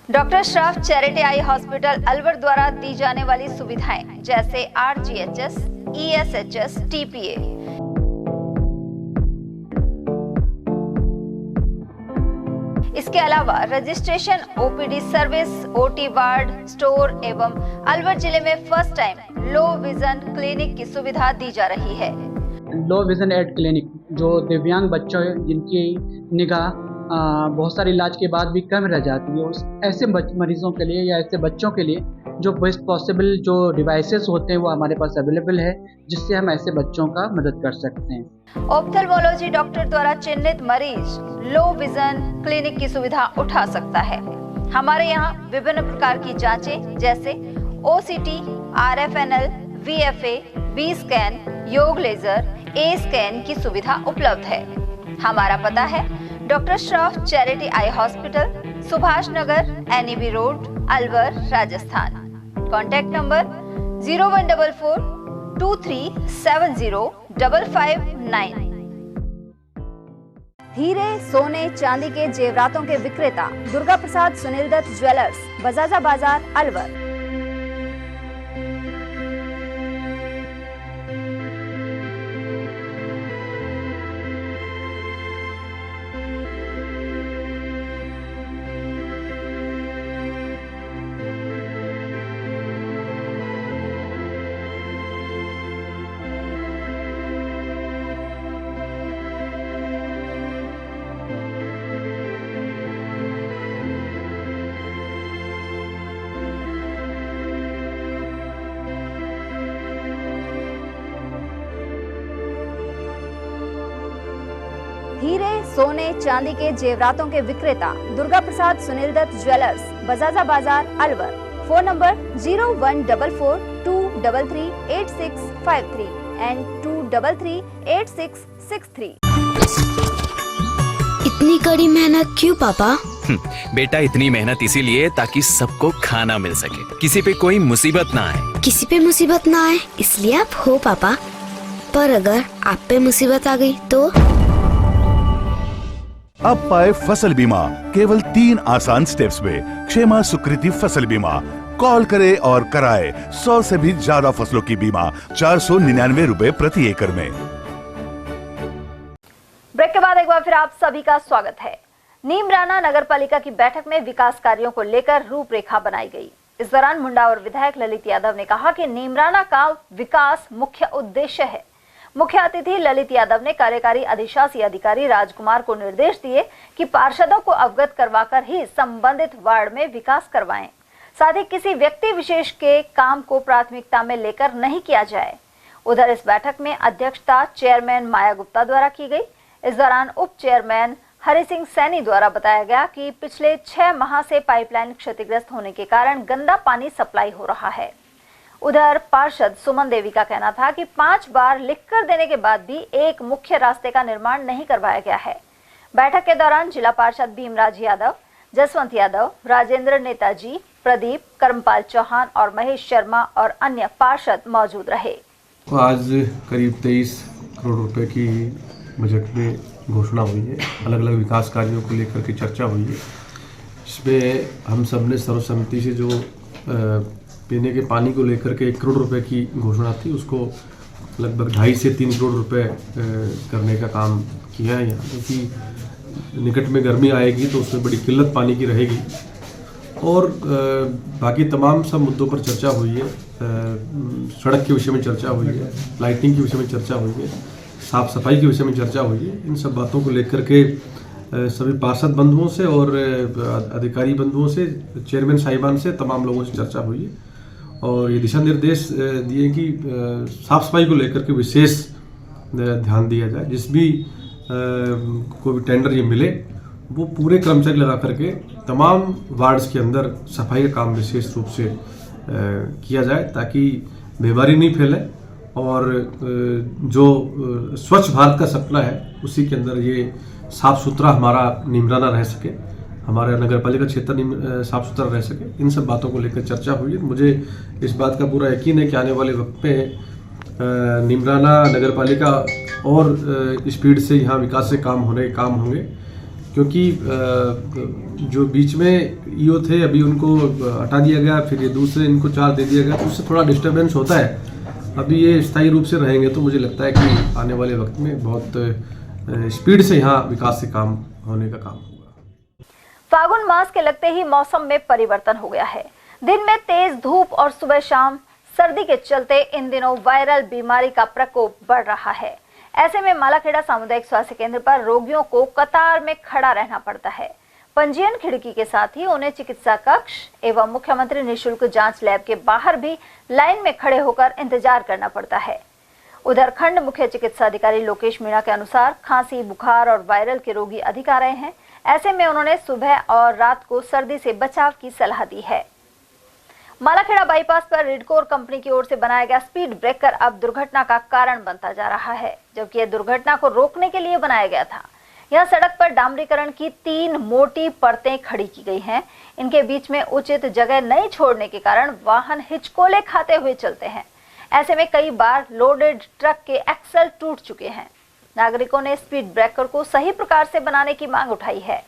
Doctor Shroff charity eye hospital Alwar द्वारा दी जाने वाली सुविधाएं जैसे RGHS, ESHS, TPA। इसके अलावा registration, OPD service, OT ward, store एवं अलवर जिले में first time low vision clinic की सुविधा दी जा रही है। लो विजन एड क्लिनिक जो दिव्यांग बच्चों जिनकी निगाह बहुत सारे इलाज के बाद भी कम रह जाती है, उस ऐसे मरीजों के लिए या ऐसे बच्चों के लिए जो बेस्ट पॉसिबल जो डिवाइसेस होते हैं वो हमारे पास अवेलेबल है, जिससे हम ऐसे बच्चों का मदद कर सकते हैं। ऑप्थेल्मोलॉजी डॉक्टर द्वारा चिन्हित मरीज लो विजन क्लिनिक की सुविधा उठा सकता है। हमारे यहाँ विभिन्न प्रकार की जांचें जैसे OCT, RFNL, VFA, B scan, yag laser, A scan की सुविधा उपलब्ध है। हमारा पता है doctor Shroff charity eye hospital, Subhash Nagar, NEB road, Alwar, Rajasthan. Contact number 0144 2370 559। हीरे, सोने, चांदी के जेवरातों के विक्रेता दुर्गा प्रसाद सुनील दत्त ज्वेलर्स, बजाजा बाजार, अलवर। हीरे, सोने, चांदी के जेवरातों के विक्रेता दुर्गा प्रसाद सुनील दत्त ज्वेलर्स, बजाजा बाजार, अलवर। Phone number 0144 233 8653 and 233 8663। इतनी कड़ी मेहनत क्यों पापा? बेटा इतनी मेहनत इसीलिए ताकि सबको खाना मिल सके, किसी पे कोई मुसीबत ना आए। किसी पे मुसीबत ना आए इसलिए आप हो पापा, पर अगर आप पे मुसीबत आ गई तो? अब पाए फसल बीमा केवल 3 आसान स्टेप्स में। क्षेमा सुकृति फसल बीमा। कॉल करे और कराए 100 से भी ज्यादा फसलों की बीमा 499 रुपए प्रति एकड़ में। ब्रेक के बाद एक बार फिर आप सभी का स्वागत है। नीमराना नगर पालिका की बैठक में विकास कार्यों को लेकर रूपरेखा बनाई गई। इस दौरान मुंडावर विधायक ललित यादव ने कहा कि नीमराना का विकास मुख्य उद्देश्य है। मुख्य अतिथि ललित यादव ने कार्यकारी अधिशासी अधिकारी राजकुमार को निर्देश दिए कि पार्षदों को अवगत करवाकर ही संबंधित वार्ड में विकास करवाएं। साथ ही किसी व्यक्ति विशेष के काम को प्राथमिकता में लेकर नहीं किया जाए। उधर इस बैठक में अध्यक्षता चेयरमैन माया गुप्ता द्वारा की गई। इस दौरान उप चेयरमैन हरि सिंह सैनी द्वारा बताया गया कि पिछले 6 माह से पाइपलाइन क्षतिग्रस्त होने के कारण गंदा पानी सप्लाई हो रहा है। उधर पार्षद सुमन देवी का कहना था कि 5 बार लिखकर देने के बाद भी एक मुख्य रास्ते का निर्माण नहीं करवाया गया है। बैठक के दौरान जिला पार्षद भीमराज यादव, जसवंत यादव, राजेंद्र नेताजी, प्रदीप, कर्मपाल चौहान और महेश शर्मा और अन्य पार्षद मौजूद रहे। आज करीब 23 करोड़ रुपए की बजट में घोषणा हुई है। अलग अलग विकास कार्यों को लेकर के चर्चा हुई है। इसमें हम सब ने सर्वसम्मति से जो पीने के पानी को लेकर के 1 करोड़ रुपए की घोषणा थी, उसको लगभग 2.5 से 3 करोड़ रुपए करने का काम किया है यहाँ, क्योंकि निकट में गर्मी आएगी तो उसमें बड़ी किल्लत पानी की रहेगी। और बाकी तमाम सब मुद्दों पर चर्चा हुई है। सड़क के विषय में चर्चा हुई है, लाइटिंग के विषय में चर्चा हुई है, साफ सफाई के विषय में चर्चा हुई है। इन सब बातों को लेकर के सभी पार्षद बंधुओं से और अधिकारी बंधुओं से, चेयरमैन साहिबान से, तमाम लोगों से चर्चा हुई है और ये दिशा निर्देश दिए कि साफ सफाई को लेकर के विशेष ध्यान दिया जाए। जिस भी कोई टेंडर ये मिले वो पूरे कर्मचारी लगा करके तमाम वार्ड्स के अंदर सफाई का काम विशेष रूप से किया जाए, ताकि बीमारी नहीं फैले और जो स्वच्छ भारत का सपना है उसी के अंदर ये साफ सुथरा हमारा नीमराना रह सके, हमारा नगर पालिका क्षेत्र साफ सुथरा रह सके। इन सब बातों को लेकर चर्चा हुई है। मुझे इस बात का पूरा यकीन है कि आने वाले वक्त में नीमराना नगर पालिका और स्पीड से यहाँ विकास से काम होंगे, क्योंकि जो बीच में ईओ थे अभी उनको हटा दिया गया, फिर ये दूसरे इनको 4 दे दिया गया, तो उससे थोड़ा डिस्टर्बेंस होता है। अभी ये स्थायी रूप से रहेंगे तो मुझे लगता है कि आने वाले वक्त में बहुत स्पीड से यहाँ विकास से काम होने का काम होगा। फागुन मास के लगते ही मौसम में परिवर्तन हो गया है। दिन में तेज धूप और सुबह शाम सर्दी के चलते इन दिनों वायरल बीमारी का प्रकोप बढ़ रहा है। ऐसे में मालाखेड़ा सामुदायिक स्वास्थ्य केंद्र पर रोगियों को कतार में खड़ा रहना पड़ता है। पंजीयन खिड़की के साथ ही उन्हें चिकित्सा कक्ष एवं मुख्यमंत्री निःशुल्क जांच लैब के बाहर भी लाइन में खड़े होकर इंतजार करना पड़ता है। उधर खंड मुख्य चिकित्सा अधिकारी लोकेश मीणा के अनुसार खांसी, बुखार और वायरल के रोगी अधिक आ रहे हैं। ऐसे में उन्होंने सुबह और रात को सर्दी से बचाव की सलाह दी है। मालाखेड़ा बाईपास पर रिडकोर कंपनी की ओर से बनाया गया स्पीड ब्रेकर अब दुर्घटना का कारण बनता जा रहा है, जबकि यह दुर्घटना को रोकने के लिए बनाया गया था। यह सड़क पर डामरीकरण की 3 मोटी परतें खड़ी की गई हैं। इनके बीच में उचित जगह नहीं छोड़ने के कारण वाहन हिचकोले खाते हुए चलते हैं। ऐसे में कई बार लोडेड ट्रक के एक्सल टूट चुके हैं। नागरिकों ने स्पीड ब्रेकर को सही प्रकार से बनाने की मांग उठाई है।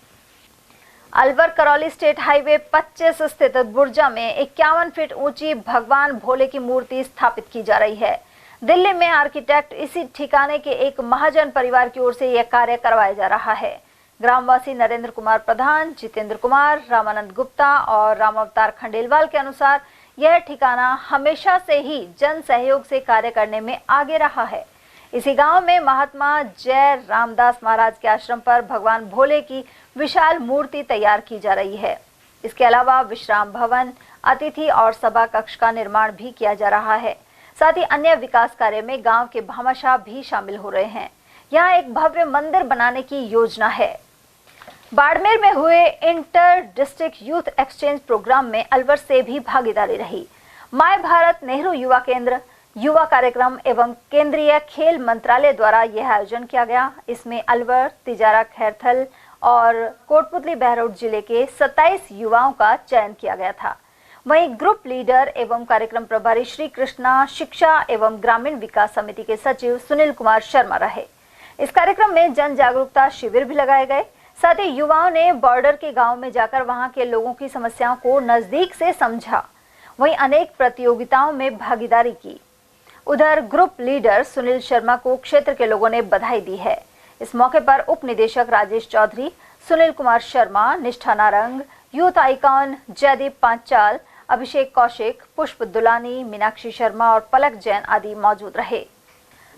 अलवर करौली स्टेट हाईवे 25 स्थित बुर्जा में 51 फीट ऊंची भगवान भोले की मूर्ति स्थापित की जा रही है। दिल्ली में आर्किटेक्ट इसी ठिकाने के एक महाजन परिवार की ओर से यह कार्य करवाया जा रहा है। ग्रामवासी नरेंद्र कुमार प्रधान, जितेंद्र कुमार, रामानंद गुप्ता और रामावतार खंडेलवाल के अनुसार यह ठिकाना हमेशा से ही जन सहयोग से कार्य करने में आगे रहा है। इसी गांव में महात्मा जय रामदास महाराज के आश्रम पर भगवान भोले की विशाल मूर्ति तैयार की जा रही है। इसके अलावा विश्राम भवन, अतिथि और सभा कक्ष का निर्माण भी किया जा रहा है। साथ ही अन्य विकास कार्य में गांव के भामाशाह भी शामिल हो रहे हैं। यहाँ एक भव्य मंदिर बनाने की योजना है। बाड़मेर में हुए inter district youth exchange program में अलवर से भी भागीदारी रही। माय भारत नेहरू युवा केंद्र, युवा कार्यक्रम एवं केंद्रीय खेल मंत्रालय द्वारा यह आयोजन किया गया। इसमें अलवर, तिजारा, खैरथल और कोटपुतली बहरौठ जिले के 27 युवाओं का चयन किया गया था। वहीं ग्रुप लीडर एवं कार्यक्रम प्रभारी श्री कृष्णा शिक्षा एवं ग्रामीण विकास समिति के सचिव सुनील कुमार शर्मा रहे। इस कार्यक्रम में जन जागरूकता शिविर भी लगाए गए। साथ ही युवाओं ने बॉर्डर के गांव में जाकर वहां के लोगों की समस्याओं को नजदीक से समझा। वहीं अनेक प्रतियोगिताओं में भागीदारी की। उधर ग्रुप लीडर सुनील शर्मा को क्षेत्र के लोगों ने बधाई दी है। इस मौके पर उप निदेशक राजेश चौधरी, सुनील कुमार शर्मा, निष्ठा नारंग, यूथ आइकॉन जयदीप पांचाल, अभिषेक कौशिक, पुष्प दुलानी, मीनाक्षी शर्मा और पलक जैन आदि मौजूद रहे।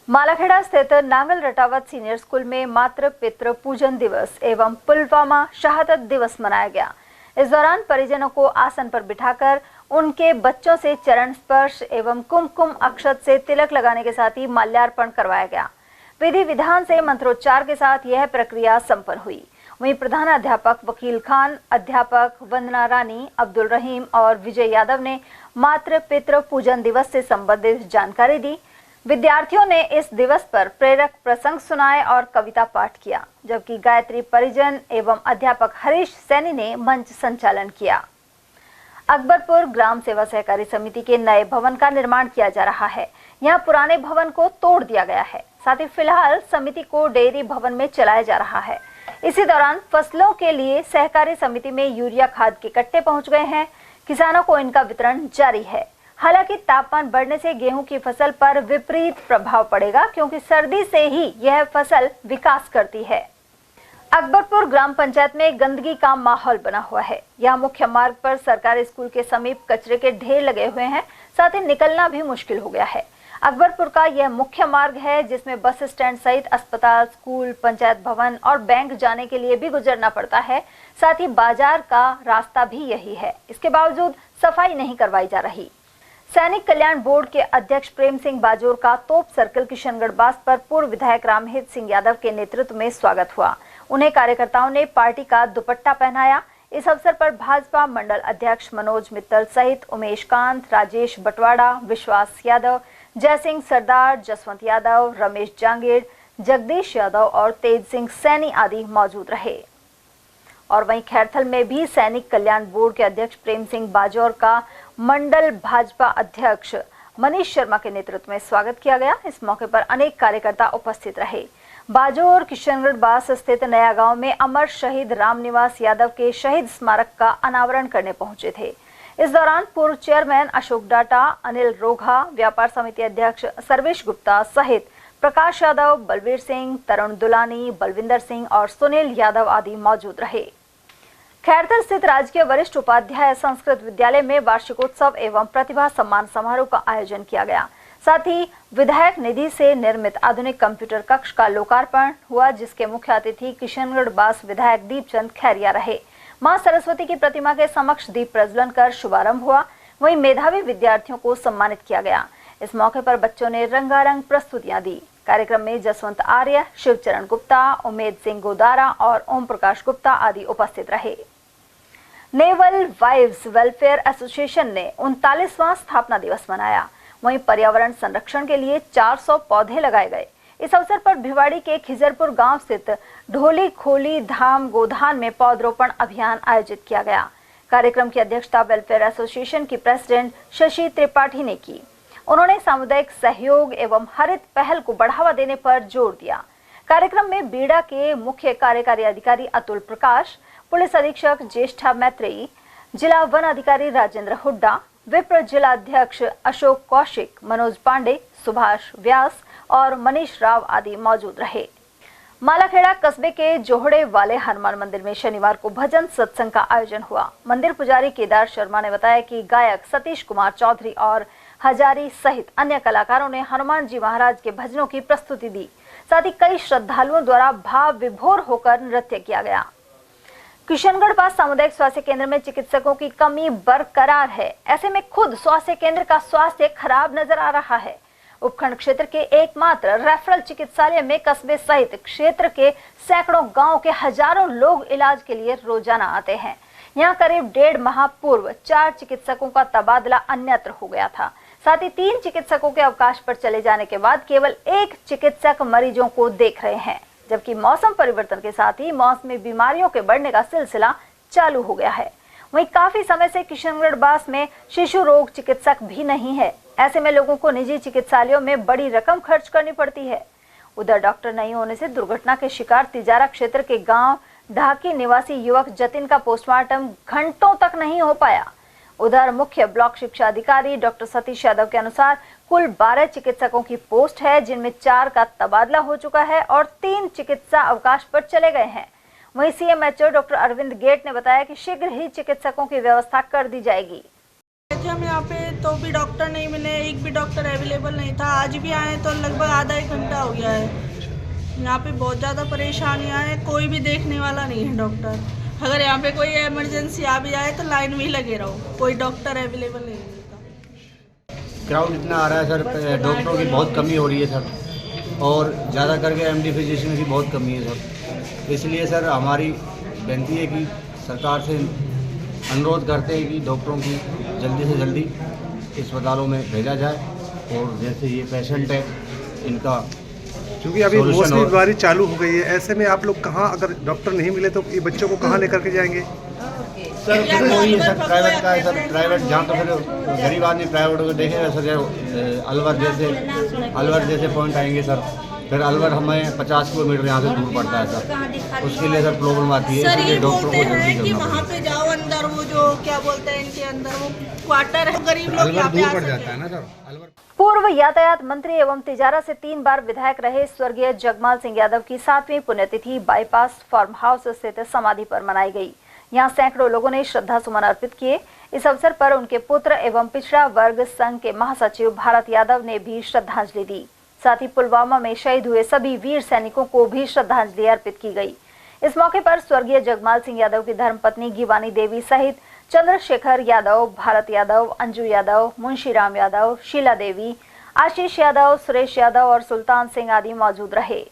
मालाखेड़ा स्थित नांगल रटावत सीनियर स्कूल में मातृ पितृ पूजन दिवस एवं पुलवामा शहादत दिवस मनाया गया। इस दौरान परिजनों को आसन पर बिठाकर उनके बच्चों से चरण स्पर्श एवं कुमकुम अक्षत से तिलक लगाने के साथ ही माल्यार्पण करवाया गया। विधि विधान से मंत्रोच्चार के साथ यह प्रक्रिया संपन्न हुई। वहीं प्रधान अध्यापक वकील खान, अध्यापक वंदना रानी, अब्दुल रहीम और विजय यादव ने मातृ पितृ पूजन दिवस से संबंधित जानकारी दी। विद्यार्थियों ने इस दिवस पर प्रेरक प्रसंग सुनाए और कविता पाठ किया, जबकि गायत्री परिजन एवं अध्यापक हरीश सैनी ने मंच संचालन किया। अकबरपुर ग्राम सेवा सहकारी समिति के नए भवन का निर्माण किया जा रहा है। यहाँ पुराने भवन को तोड़ दिया गया है। साथ ही फिलहाल समिति को डेयरी भवन में चलाया जा रहा है। इसी दौरान फसलों के लिए सहकारी समिति में यूरिया खाद के कट्टे पहुंच गए हैं। किसानों को इनका वितरण जारी है। हालांकि तापमान बढ़ने से गेहूं की फसल पर विपरीत प्रभाव पड़ेगा, क्योंकि सर्दी से ही यह फसल विकास करती है। अकबरपुर ग्राम पंचायत में गंदगी का माहौल बना हुआ है। यहाँ मुख्य मार्ग पर सरकारी स्कूल के समीप कचरे के ढेर लगे हुए हैं। साथ ही निकलना भी मुश्किल हो गया है। अकबरपुर का यह मुख्य मार्ग है जिसमें बस स्टैंड सहित अस्पताल, स्कूल, पंचायत भवन और बैंक जाने के लिए भी गुजरना पड़ता है। साथ ही बाजार का रास्ता भी यही है। इसके बावजूद सफाई नहीं करवाई जा रही। सैनिक कल्याण बोर्ड के अध्यक्ष प्रेम सिंह बाजोर का तोप सर्कल किशनगढ़ बास पर पूर्व विधायक रामहित सिंह यादव के नेतृत्व में स्वागत हुआ। उन्हें कार्यकर्ताओं ने पार्टी का दुपट्टा पहनाया। इस अवसर पर भाजपा मंडल अध्यक्ष मनोज मित्तल सहित उमेश कांत, राजेश बटवाड़ा, विश्वास यादव, जयसिंह सरदार, जसवंत यादव, रमेश जांगीर, जगदीश यादव और तेज सिंह सैनी आदि मौजूद रहे। और वहीं खैरथल में भी सैनिक कल्याण बोर्ड के अध्यक्ष प्रेम सिंह बाजौर का मंडल भाजपा अध्यक्ष मनीष शर्मा के नेतृत्व में स्वागत किया गया। इस मौके पर अनेक कार्यकर्ता उपस्थित रहे। बाजौर किशनगढ़ बास स्थित नया गांव में अमर शहीद रामनिवास यादव के शहीद स्मारक का अनावरण करने पहुंचे थे। इस दौरान पूर्व चेयरमैन अशोक डाटा, अनिल रोघा, व्यापार समिति अध्यक्ष सर्वेश गुप्ता सहित प्रकाश यादव, बलवीर सिंह, तरुण दुलानी, बलविंदर सिंह और सुनील यादव आदि मौजूद रहे। खैरतर स्थित राजकीय वरिष्ठ उपाध्याय संस्कृत विद्यालय में वार्षिकोत्सव एवं प्रतिभा सम्मान समारोह का आयोजन किया गया। साथ ही विधायक निधि से निर्मित आधुनिक कंप्यूटर कक्ष का लोकार्पण हुआ, जिसके मुख्य अतिथि किशनगढ़ बास विधायक दीपचंद खैरिया रहे। मां सरस्वती की प्रतिमा के समक्ष दीप प्रज्वलन कर शुभारंभ हुआ। वहीं मेधावी विद्यार्थियों को सम्मानित किया गया। इस मौके पर बच्चों ने रंगारंग प्रस्तुतियां दी। कार्यक्रम में जसवंत आर्य, शिवचरण गुप्ता, उमेद सिंह गोदारा और ओम प्रकाश गुप्ता आदि उपस्थित रहे। नेवल वाइव्स वेलफेयर एसोसिएशन ने 39वां स्थापना दिवस मनाया। वहीं पर्यावरण संरक्षण के लिए 400 पौधे लगाए गए। इस अवसर पर भिवाड़ी के खिजरपुर गांव स्थित ढोली खोली धाम गोधान में पौधरोपण अभियान आयोजित किया गया। कार्यक्रम की अध्यक्षता वेलफेयर एसोसिएशन की प्रेसिडेंट शशि त्रिपाठी ने की। उन्होंने सामुदायिक सहयोग एवं हरित पहल को बढ़ावा देने पर जोर दिया। कार्यक्रम में बीड़ा के मुख्य कार्यकारी अधिकारी अतुल प्रकाश, पुलिस अधीक्षक ज्येष्ठा मैत्रेयी, जिला वन अधिकारी राजेंद्र हुड्डा, विप्र जिला अध्यक्ष अशोक कौशिक, मनोज पांडे, सुभाष व्यास और मनीष राव आदि मौजूद रहे। मालाखेड़ा कस्बे के जोहड़े वाले हनुमान मंदिर में शनिवार को भजन सत्संग का आयोजन हुआ। मंदिर पुजारी केदार शर्मा ने बताया कि गायक सतीश कुमार चौधरी और हजारी सहित अन्य कलाकारों ने हनुमान जी महाराज के भजनों की प्रस्तुति दी। साथ ही कई श्रद्धालुओं द्वारा भाव विभोर होकर नृत्य किया गया। किशनगढ़ पास सामुदायिक स्वास्थ्य केंद्र में चिकित्सकों की कमी बरकरार है। ऐसे में खुद स्वास्थ्य केंद्र का स्वास्थ्य खराब नजर आ रहा है। उपखंड क्षेत्र के एकमात्र रेफरल चिकित्सालय में कस्बे सहित क्षेत्र के सैकड़ों गांव के हजारों लोग इलाज के लिए रोजाना आते हैं। यहां करीब 1.5 माह पूर्व 4 चिकित्सकों का तबादला अन्यत्र हो गया था। साथ ही 3 चिकित्सकों के अवकाश पर चले जाने के बाद केवल 1 चिकित्सक मरीजों को देख रहे हैं, जबकि मौसम परिवर्तन के साथ ही मौसमी बीमारियों के बढ़ने का सिलसिला चालू हो गया है। वहीं काफी समय से किशनगढ़ बास में शिशु रोग चिकित्सक भी नहीं है। ऐसे में लोगों को निजी चिकित्सालयों में बड़ी रकम खर्च करनी पड़ती है। उधर डॉक्टर नहीं होने से दुर्घटना के शिकार तिजारा क्षेत्र के गांव ढाकी निवासी युवक जतिन का पोस्टमार्टम घंटों तक नहीं हो पाया। उधर मुख्य ब्लॉक शिक्षा अधिकारी डॉक्टर सतीश यादव के अनुसार कुल 12 चिकित्सकों की पोस्ट है, जिनमें 4 का तबादला हो चुका है और 3 चिकित्सा अवकाश पर चले गए हैं। वहीं सीएमएचओ डॉक्टर अरविंद गेट ने बताया कि शीघ्र ही चिकित्सकों की व्यवस्था कर दी जाएगी। हम यहाँ पे तो भी डॉक्टर नहीं मिले, एक भी डॉक्टर अवेलेबल नहीं था। आज भी आए तो लगभग आधा 1 घंटा हो गया है। यहाँ पे बहुत ज़्यादा परेशानियाँ हैं, कोई भी देखने वाला नहीं है डॉक्टर। अगर यहाँ पे कोई इमरजेंसी आ भी जाए तो लाइन में ही लगे रहो, कोई डॉक्टर अवेलेबल नहीं मिलता। क्राउड इतना आ रहा है सर, डॉक्टरों की बहुत कमी हो रही है सर, और ज़्यादा करके एमडी फिजिशियन की बहुत कमी है सर। इसलिए सर हमारी विनती है कि सरकार से अनुरोध करते हैं कि डॉक्टरों की जल्दी से जल्दी अस्पतालों में भेजा जाए, और जैसे ये पेशेंट है इनका, क्योंकि अभी मौसमी बीमारी चालू हो गई है, ऐसे में आप लोग कहाँ, अगर डॉक्टर नहीं मिले तो ये बच्चों को कहाँ लेकर के जाएंगे? सर फिर वही है सर, प्राइवेट का है सर। प्राइवेट जहाँ तो फिर गरीब आदमी प्राइवेट को देखेगा सर। अलवर जैसे पॉइंट आएंगे सर, फिर अलवर हमें 50 किलोमीटर यहाँ से दूर पड़ता है सर। उसके लिए सर प्रॉब्लम आती है, इसलिए डॉक्टरों को जल्दी करना वहाँ पे जाओ अंदर, वो जो क्या बोलते हैं इनके अंदर वो क्वार्टर है, गरीब लोग यहाँ पे आ सकते हैं। पूर्व यातायात मंत्री एवं तिजारा से 3 बार विधायक रहे स्वर्गीय जगमाल सिंह यादव की 7वीं पुण्यतिथि बाईपास फार्म हाउस स्थित समाधि पर मनाई गई। यहां सैकड़ों लोगों ने श्रद्धा सुमन अर्पित किए। इस अवसर पर उनके पुत्र एवं पिछड़ा वर्ग संघ के महासचिव भारत यादव ने भी श्रद्धांजलि दी। साथ ही पुलवामा में शहीद हुए सभी वीर सैनिकों को भी श्रद्धांजलि अर्पित की गई। इस मौके पर स्वर्गीय जगमाल सिंह यादव की धर्मपत्नी गिवानी देवी सहित चंद्रशेखर यादव, भारत यादव, अंजू यादव, मुंशीराम यादव, शीला देवी, आशीष यादव, सुरेश यादव और सुल्तान सिंह आदि मौजूद रहे।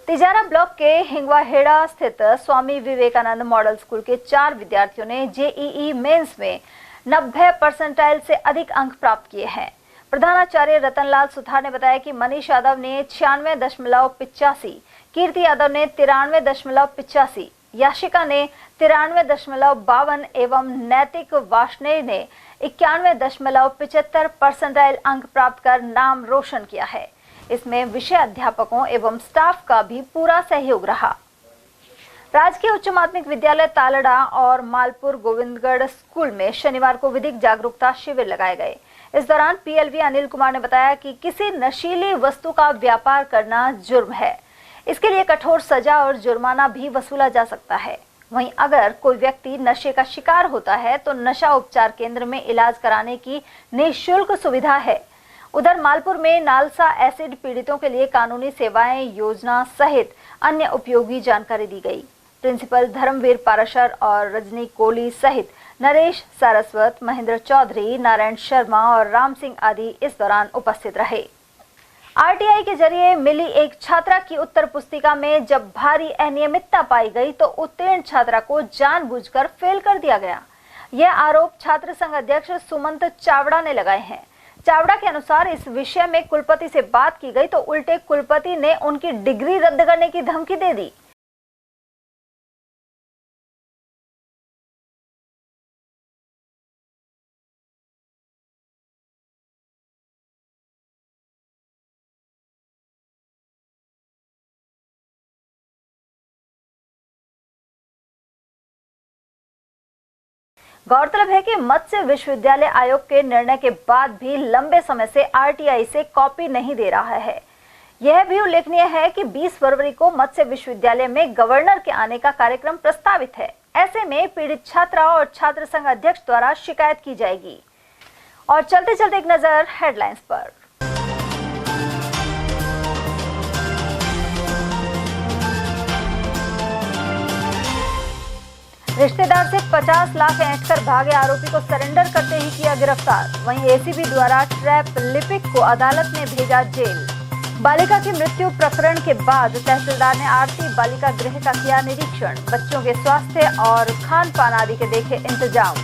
तिजारा ब्लॉक के हिंगवाहेड़ा स्थित स्वामी विवेकानंद मॉडल स्कूल के 4 विद्यार्थियों ने जेईई मेंस में 90% से अधिक अंक प्राप्त किए हैं। प्रधानाचार्य रतनलाल सुथार ने बताया कि मनीष यादव ने 96.85, कीर्ति यादव ने 93.85, याशिका ने 93.52 एवं नैतिक वार्ष्णेय ने 91.75% अंक प्राप्त कर नाम रोशन किया है। इसमें विषय अध्यापकों एवं स्टाफ का भी पूरा सहयोग रहा। राजकीय उच्च माध्यमिक विद्यालय तालड़ा और मालपुर गोविंदगढ़ स्कूल में शनिवार को विधिक जागरूकता शिविर लगाए गए। इस दौरान पीएलवी अनिल कुमार ने बताया कि किसी नशीली वस्तु का व्यापार करना जुर्म है। इसके लिए कठोर सजा और जुर्माना भी वसूला जा सकता है। वहीं अगर कोई व्यक्ति नशे का शिकार होता है तो नशा उपचार केंद्र में इलाज कराने की निःशुल्क सुविधा है। उधर मालपुर में नालसा एसिड पीड़ितों के लिए कानूनी सेवाएं योजना सहित अन्य उपयोगी जानकारी दी गई। प्रिंसिपल धर्मवीर पाराशर और रजनी कोहली सहित नरेश सारस्वत, महेंद्र चौधरी, नारायण शर्मा और राम सिंह आदि इस दौरान उपस्थित रहे। आरटीआई के जरिए मिली एक छात्रा की उत्तर पुस्तिका में जब भारी अनियमितता पाई गई तो उत्तीर्ण छात्रा को जानबूझकर फेल कर दिया गया। यह आरोप छात्र संघ अध्यक्ष सुमंत चावड़ा ने लगाए हैं। चावड़ा के अनुसार इस विषय में कुलपति से बात की गई तो उल्टे कुलपति ने उनकी डिग्री रद्द करने की धमकी दे दी। गौरतलब है कि मत्स्य विश्वविद्यालय आयोग के निर्णय के बाद भी लंबे समय से आरटीआई से कॉपी नहीं दे रहा है। यह भी उल्लेखनीय है कि 20 फरवरी को मत्स्य विश्वविद्यालय में गवर्नर के आने का कार्यक्रम प्रस्तावित है। ऐसे में पीड़ित छात्रा और छात्र संघ अध्यक्ष द्वारा शिकायत की जाएगी। और चलते चलते एक नजर हेडलाइंस पर। रिश्तेदार से 50 लाख ऐंठकर भागे आरोपी को सरेंडर करते ही किया गिरफ्तार। वहीं एसीबी द्वारा ट्रैप लिपिक को अदालत ने भेजा जेल। बालिका की मृत्यु प्रकरण के बाद तहसीलदार ने आरती बालिका गृह का किया निरीक्षण। बच्चों के स्वास्थ्य और खान पान आदि के देखे इंतजाम।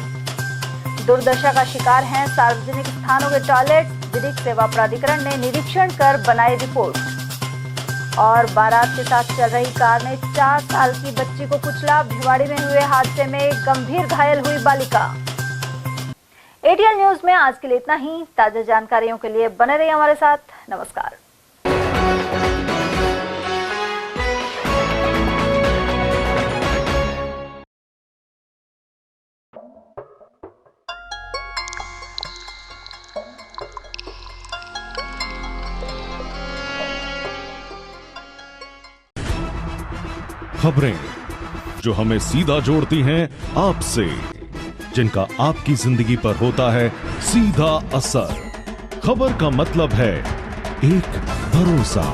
दुर्दशा का शिकार हैं सार्वजनिक स्थानों के टॉयलेट। विधिक सेवा प्राधिकरण ने निरीक्षण कर बनाई रिपोर्ट। और बारात के साथ चल रही कार ने 4 साल की बच्ची को कुचला। भिवाड़ी में हुए हादसे में गंभीर घायल हुई बालिका। एटीएल न्यूज में आज के लिए इतना ही। ताजा जानकारियों के लिए बने रहिए हमारे साथ। नमस्कार। खबरें जो हमें सीधा जोड़ती हैं आपसे, जिनका आपकी जिंदगी पर होता है सीधा असर। खबर का मतलब है एक भरोसा,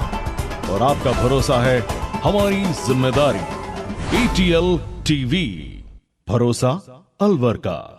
और आपका भरोसा है हमारी जिम्मेदारी। एटीएल टीवी, भरोसा अलवर का।